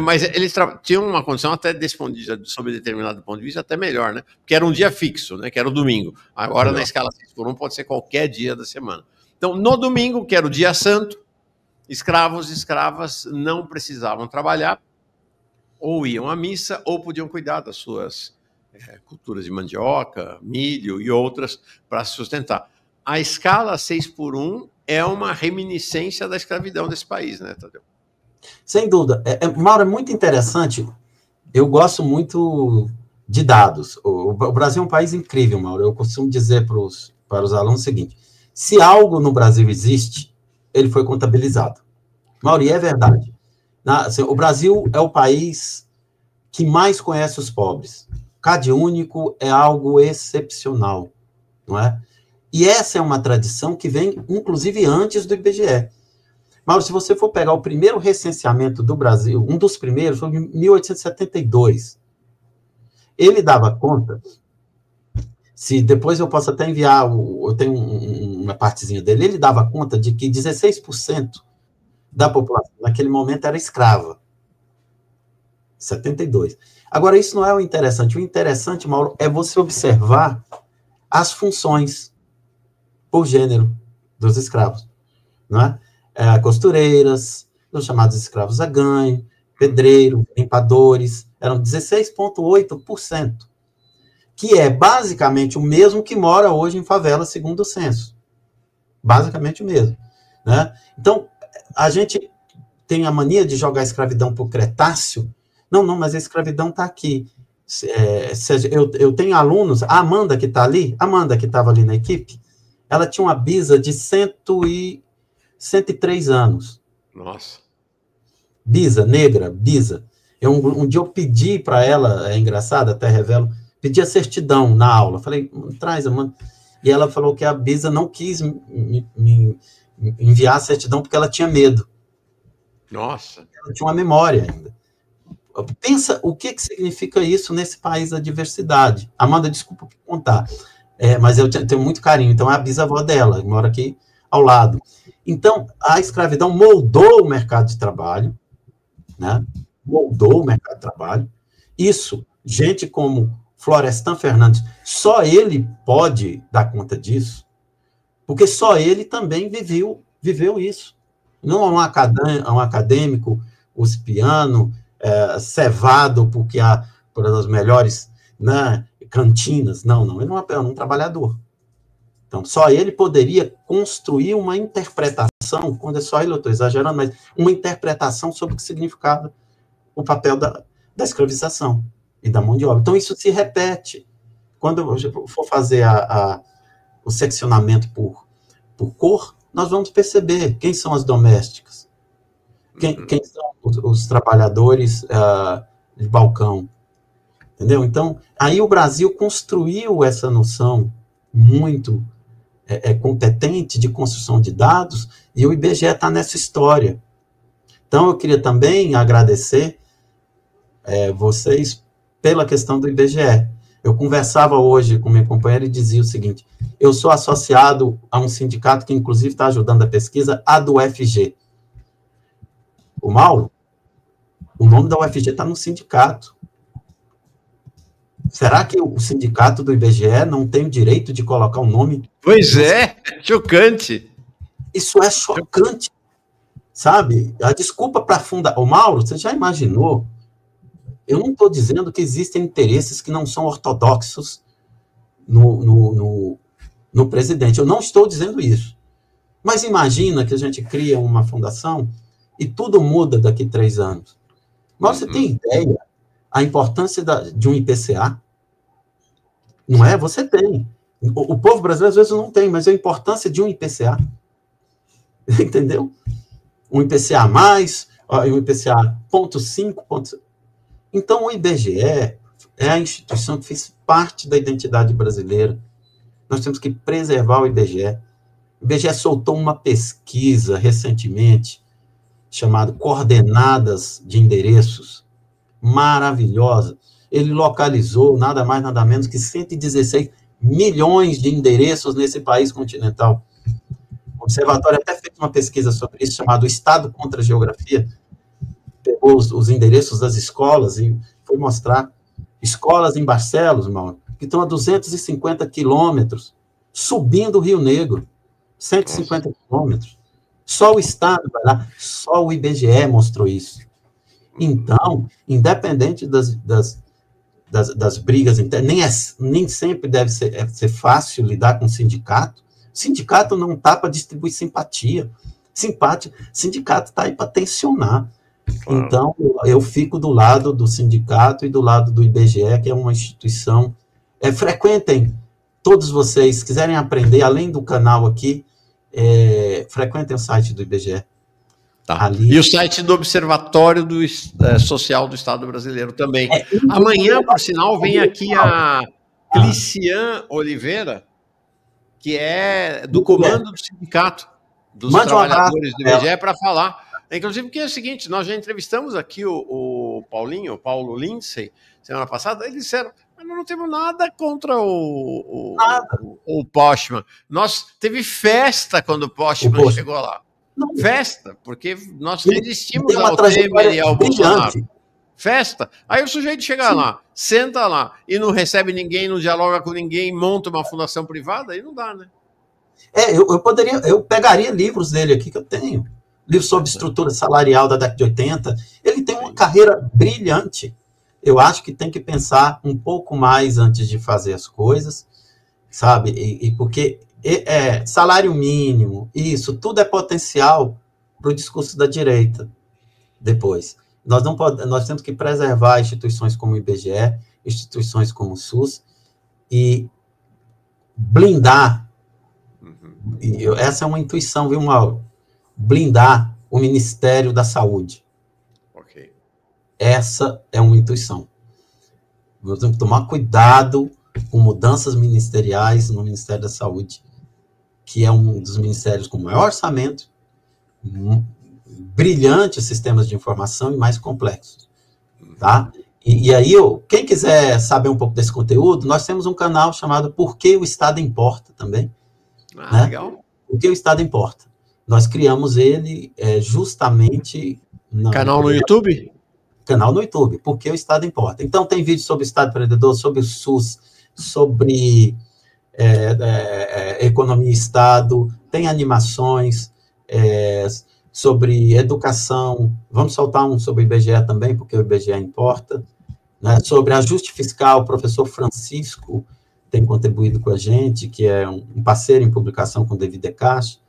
mas eles tinham uma condição até desse ponto de vista, sob determinado ponto de vista, até melhor, né? Porque era um dia fixo, né? Que era o domingo. Agora, na escala 6x1, pode ser qualquer dia da semana. Então, no domingo, que era o dia santo, escravos e escravas não precisavam trabalhar, ou iam à missa, ou podiam cuidar das suas culturas de mandioca, milho e outras para se sustentar. A escala 6x1 é uma reminiscência da escravidão desse país, né, Tadeu? Sem dúvida. Mauro, é muito interessante. Eu gosto muito de dados. O Brasil é um país incrível, Mauro. Eu costumo dizer para os alunos o seguinte: se algo no Brasil existe, ele foi contabilizado. Mauro, e é verdade. O Brasil é o país que mais conhece os pobres. CAD único é algo excepcional, não é? E essa é uma tradição que vem, inclusive, antes do IBGE. Mas se você for pegar o primeiro recenseamento do Brasil, um dos primeiros, foi em 1872. Ele dava conta, se depois eu posso até enviar, eu tenho uma partezinha dele, ele dava conta de que 16% da população naquele momento era escrava. 72. Agora, isso não é o interessante. O interessante, Mauro, é você observar as funções por gênero dos escravos, não é? Costureiras, os chamados escravos a ganho, pedreiros, limpadores, eram 16,8%, que é basicamente o mesmo que mora hoje em favela, segundo o censo. Basicamente o mesmo, né? Então, a gente tem a mania de jogar a escravidão para o Cretáceo. Não, mas a escravidão está aqui. Eu tenho alunos, a Amanda que está ali, Amanda que estava ali na equipe, ela tinha uma bisa de 103 anos. Nossa. Bisa, negra, bisa. Um dia eu pedi para ela, é engraçado, até revelo, pedi a certidão na aula. Falei, traz, Amanda. E ela falou que a bisa não quis me enviar a certidão porque ela tinha medo. Nossa. Ela tinha uma memória ainda. Pensa o que significa isso nesse país da diversidade. Amanda, desculpa por contar, mas eu tenho muito carinho. Então, é a bisavó dela, que mora aqui ao lado. Então, a escravidão moldou o mercado de trabalho, né? Moldou o mercado de trabalho. Isso, gente como Florestan Fernandes, só ele pode dar conta disso, porque só ele também viveu isso. Não é um acadêmico uspiano, cevado porque há por as melhores, né, cantinas. Não, ele não é um trabalhador. Então, só ele poderia construir uma interpretação, quando é só ele, eu estou exagerando, mas uma interpretação sobre o que significava o papel da escravização e da mão de obra. Então, isso se repete. Quando eu for fazer o seccionamento por cor, nós vamos perceber quem são as domésticas, quem são os trabalhadores de balcão, entendeu? Então, aí o Brasil construiu essa noção muito competente de construção de dados, e o IBGE está nessa história. Então, eu queria também agradecer vocês pela questão do IBGE. Eu conversava hoje com minha companheira e dizia o seguinte: eu sou associado a um sindicato que, inclusive, está ajudando a pesquisa, a do UFG. O Mauro, o nome da UFG está no sindicato. Será que o sindicato do IBGE não tem o direito de colocar o nome? Pois é, chocante. Isso é chocante, sabe? A desculpa para fundar... O Mauro, você já imaginou? Eu não estou dizendo que existem interesses que não são ortodoxos no presidente. Eu não estou dizendo isso. Mas imagina que a gente cria uma fundação e tudo muda daqui a 3 anos. Mas você tem ideia a importância de um IPCA? Não é? Você tem. O povo brasileiro, às vezes, não tem, mas a importância de um IPCA. Entendeu? Um IPCA+, um IPCA 0,5. Então, o IBGE é a instituição que fez parte da identidade brasileira. Nós temos que preservar o IBGE. O IBGE soltou uma pesquisa recentemente, chamada Coordenadas de Endereços, maravilhosa. Ele localizou nada mais, nada menos que 116 milhões de endereços nesse país continental. O Observatório até fez uma pesquisa sobre isso, chamada Estado contra a Geografia. Pegou os endereços das escolas e foi mostrar escolas em Barcelos, Mauro, que estão a 250 quilômetros, subindo o Rio Negro, 150 quilômetros. Só o Estado vai lá, só o IBGE mostrou isso. Então, independente das brigas internas, nem sempre deve ser fácil lidar com o sindicato. O sindicato não está para distribuir simpatia. Sindicato está aí para tensionar. Claro. Então, eu fico do lado do sindicato e do lado do IBGE, que é uma instituição. Frequentem, todos vocês, quiserem aprender, além do canal aqui, frequentem o site do IBGE. Tá. Ali... E o site do Observatório Social do Estado Brasileiro também. Amanhã, por sinal, vem aqui a Clician Oliveira, que é do comando do sindicato dos trabalhadores do IBGE, para falar. Inclusive, porque é o seguinte, nós já entrevistamos aqui o Paulo Lindsay, semana passada, eles disseram, mas nós não temos nada contra o Postman. Teve festa quando o Postman chegou lá. Não. Festa, porque nós resistimos ao Temer e ao Bolsonaro. Festa. Aí o sujeito chega lá, senta lá e não recebe ninguém, não dialoga com ninguém, monta uma fundação privada, aí não dá, né? Eu pegaria livros dele aqui que eu tenho. Livro sobre estrutura salarial da década de 80. Ele tem uma carreira brilhante. Eu acho que tem que pensar um pouco mais antes de fazer as coisas, sabe? Porque salário mínimo, isso tudo é potencial para o discurso da direita depois. Nós temos que preservar instituições como o IBGE, instituições como o SUS, e blindar, essa é uma intuição, viu, Mauro? Blindar o Ministério da Saúde. Okay. Essa é uma intuição. Nós temos que tomar cuidado com mudanças ministeriais no Ministério da Saúde, que é um dos ministérios com maior orçamento, brilhantes sistemas de informação e mais complexos, tá? E aí, quem quiser saber um pouco desse conteúdo, nós temos um canal chamado Por que o Estado Importa também. Né? Legal. Por que o Estado Importa? Nós criamos ele justamente... Canal no YouTube? Canal no YouTube, Por que o Estado Importa. Então, tem vídeo sobre o Estado Empreendedor, sobre o SUS, sobre... economia e Estado, tem animações sobre educação, vamos soltar um sobre o IBGE também, porque o IBGE importa, né? Sobre ajuste fiscal, o professor Francisco tem contribuído com a gente, que é um parceiro em publicação com o David Decache,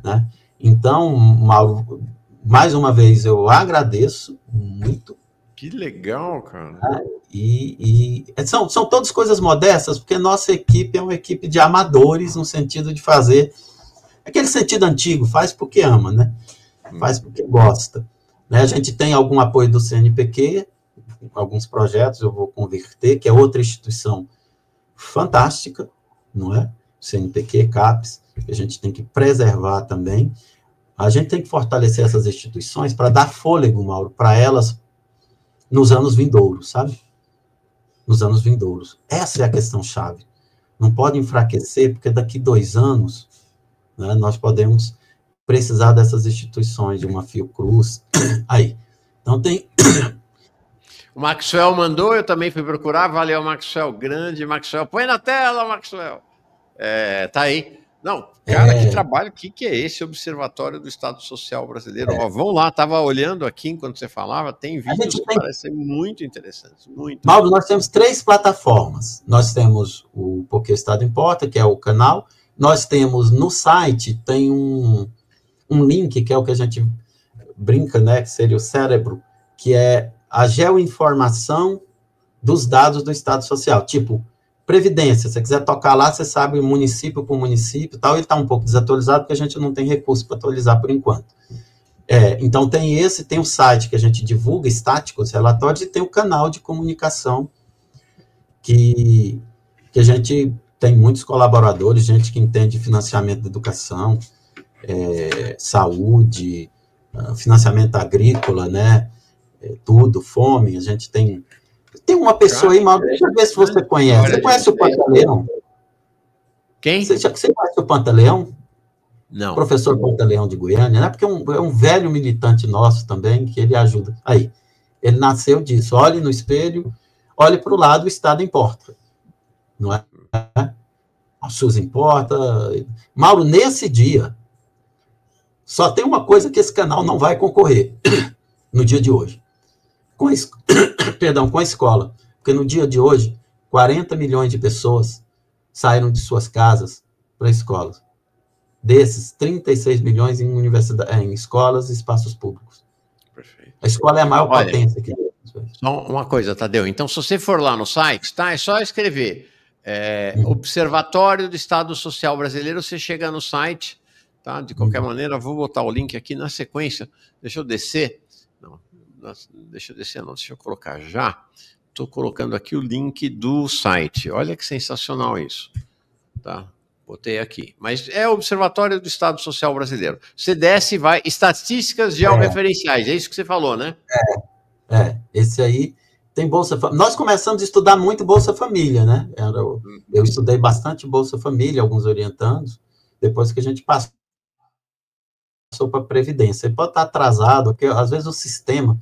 né? Então, Mauro, mais uma vez, eu agradeço muito. Que legal, cara. Né? E são todas coisas modestas, porque nossa equipe é uma equipe de amadores, no sentido de fazer aquele sentido antigo, faz porque ama, né? Faz porque gosta. Né? A gente tem algum apoio do CNPq, alguns projetos eu vou converter, que é outra instituição fantástica, não é? CNPq, CAPES, que a gente tem que preservar também. A gente tem que fortalecer essas instituições para dar fôlego, Mauro, para elas nos anos vindouros, sabe? Nos anos vindouros. Essa é a questão-chave. Não pode enfraquecer, porque daqui 2 anos, né, nós podemos precisar dessas instituições, de uma Fiocruz. Aí. Então tem... O Maxwell mandou, eu também fui procurar. Valeu, Maxwell. Grande Maxwell. Põe na tela, Maxwell. Tá aí. Não, cara, que trabalho. O que é esse Observatório do Estado Social Brasileiro? Ó, vão lá, estava olhando aqui enquanto você falava, tem vídeos que parecem muito interessantes. Muito. Mauro, nós temos 3 plataformas. Nós temos o Porque o Estado Importa, que é o canal. Nós temos no site, tem um link, que é o que a gente brinca, né, que seria o cérebro, que é a geoinformação dos dados do Estado Social. Tipo, Previdência, se você quiser tocar lá, você sabe município por município e tal, ele está um pouco desatualizado, porque a gente não tem recurso para atualizar por enquanto. Então, tem o site que a gente divulga, estáticos, relatórios, e tem o canal de comunicação, que a gente tem muitos colaboradores, gente que entende financiamento da educação, saúde, financiamento agrícola, né, tudo, fome, a gente tem uma pessoa aí, Mauro, deixa eu ver se você conhece. Você conhece o Pantaleão? Quem? Você conhece o Pantaleão? Não. Professor Pantaleão de Goiânia, né? Porque é um velho militante nosso também, que ele ajuda. Aí, ele nasceu disso. Olhe no espelho, olhe para o lado, o Estado importa. Não é? O SUS importa. Mauro, nesse dia, só tem uma coisa que esse canal não vai concorrer no dia de hoje. Com a escola. Porque no dia de hoje, 40 milhões de pessoas saíram de suas casas para escolas. Desses, 36 milhões em escolas e espaços públicos. Perfeito. A escola é a maior potência que tem. Só uma coisa, Tadeu. Então, se você for lá no site, tá? É só escrever Observatório do Estado Social Brasileiro, você chega no site, tá? De qualquer maneira, vou botar o link aqui na sequência. Deixa eu descer. Não, deixa eu colocar já. Estou colocando aqui o link do site. Olha que sensacional isso. Tá? Botei aqui. Mas é o Observatório do Estado Social Brasileiro. Você desce e vai... Estatísticas georreferenciais. É isso que você falou, né? Esse aí tem Bolsa Família. Nós começamos a estudar muito Bolsa Família, né? Eu estudei bastante Bolsa Família, alguns orientandos, depois que a gente passou para a Previdência. Ele pode estar atrasado, porque às vezes o sistema...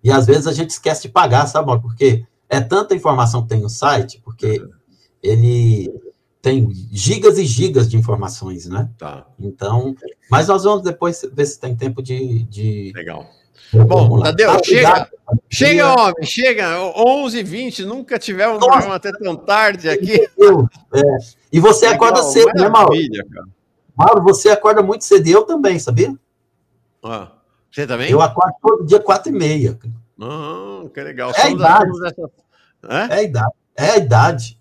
E às vezes a gente esquece de pagar, sabe? Porque é tanta informação que tem no site, porque ele tem gigas e gigas de informações, né? Tá. Então, mas nós vamos depois ver se tem tempo de... Legal. Bom, Tadeu, chega, homem, chega, 11h20, nunca tivemos um programa até tão tarde aqui. E você acorda cedo, né, Mauro? Cara. Mauro, você acorda muito cedo, e eu também, sabia? Você também? Eu acordo todo dia 4h30. Que legal. É a idade. É a idade. É a idade.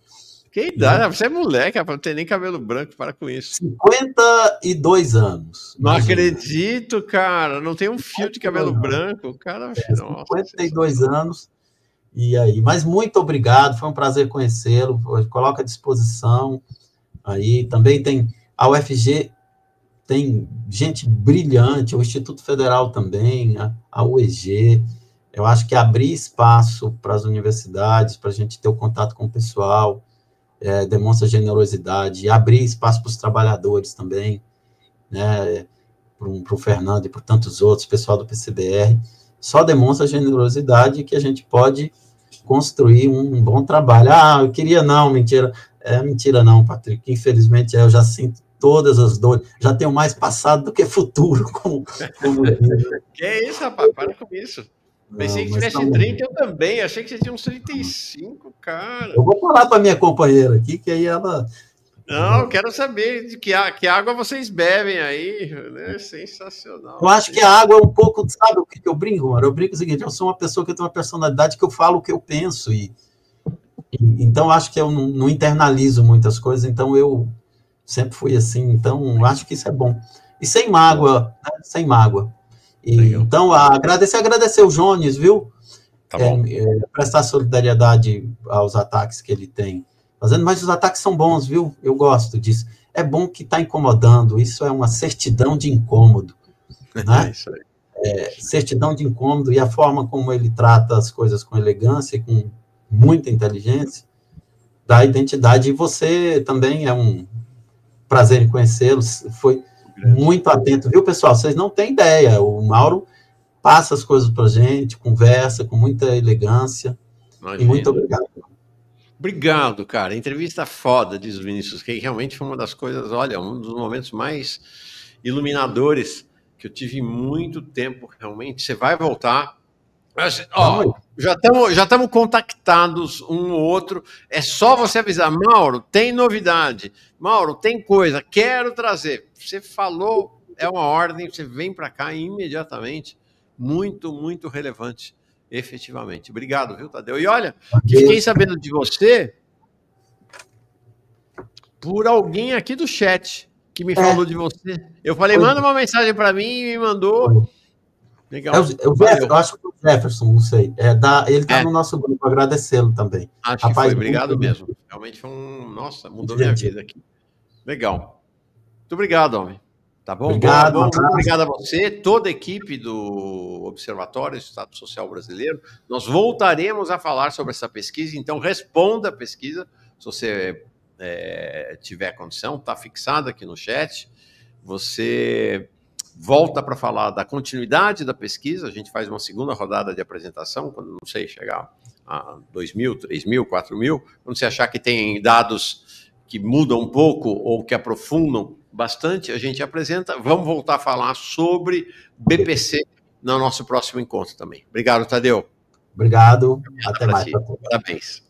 Que idade? Você é moleque, não tem nem cabelo branco, para com isso. 52 anos. Não acredito, cara. Não tem um fio de cabelo branco. Cara, 52 anos. E aí? Mas muito obrigado, foi um prazer conhecê-lo. Coloca à disposição. Aí também tem a UFG, tem gente brilhante, o Instituto Federal também, a UEG. Eu acho que abrir espaço para as universidades, para a gente ter o contato com o pessoal, demonstra generosidade, e abrir espaço para os trabalhadores também, né, para o Fernando e para tantos outros, pessoal do PCBR, só demonstra generosidade que a gente pode construir um bom trabalho. Eu queria não, mentira. Mentira não, Patrick, infelizmente eu já sinto todas as dores, já tenho mais passado do que futuro. Que isso, rapaz, para com isso. Pensei que tivesse 30, eu também. Achei que você tinha uns 35, cara. Eu vou falar para minha companheira aqui, que aí ela... Não, quero saber de que água vocês bebem aí. Né? Sensacional. Eu acho que a água é um pouco... Sabe o que eu brinco, mano? Eu brinco o seguinte, eu sou uma pessoa que tem uma personalidade que eu falo o que eu penso. Então, eu acho que eu não internalizo muitas coisas, então eu sempre fui assim. Então, acho que isso é bom. E sem mágoa, né? Sem mágoa. Então, agradecer o Jones, viu? Tá bom. Prestar solidariedade aos ataques que ele tem fazendo, mas os ataques são bons, viu? Eu gosto disso. É bom que está incomodando, isso é uma certidão de incômodo, né? Isso aí. Certidão de incômodo, e a forma como ele trata as coisas com elegância e com muita inteligência, dá identidade, e você também é um prazer em conhecê-lo, foi muito atento, viu, pessoal? Vocês não têm ideia, o Mauro passa as coisas para a gente, conversa com muita elegância. Imagina. E muito obrigado. Obrigado, cara. Entrevista foda, diz o Vinícius, que realmente foi uma das coisas, olha, um dos momentos mais iluminadores que eu tive em muito tempo, realmente. Você vai voltar. Mas, já estamos contactados um ou outro. É só você avisar, Mauro, tem novidade. Mauro, tem coisa, quero trazer. Você falou, é uma ordem, você vem para cá imediatamente. Muito, muito relevante, efetivamente. Obrigado, viu, Tadeu? E olha, fiquei sabendo de você por alguém aqui do chat que me falou de você. Eu falei, manda uma mensagem para mim e me mandou. Legal. Eu acho que o Jefferson, não sei. Ele está no nosso grupo, agradecê-lo também. Acho que foi, obrigado mesmo. Realmente foi Nossa, mudou minha vida aqui. Legal. Muito obrigado, homem. Tá bom? Obrigado, muito obrigado a você, toda a equipe do Observatório do Estado Social Brasileiro. Nós voltaremos a falar sobre essa pesquisa, então responda a pesquisa, se você tiver condição, está fixado aqui no chat. Você volta para falar da continuidade da pesquisa, a gente faz uma segunda rodada de apresentação, quando, não sei, chegar a 2.000, 3.000, 4.000, quando você achar que tem dados que mudam um pouco ou que aprofundam bastante, a gente apresenta. Vamos voltar a falar sobre BPC no nosso próximo encontro também. Obrigado, Tadeu. Obrigado. Até mais. Parabéns.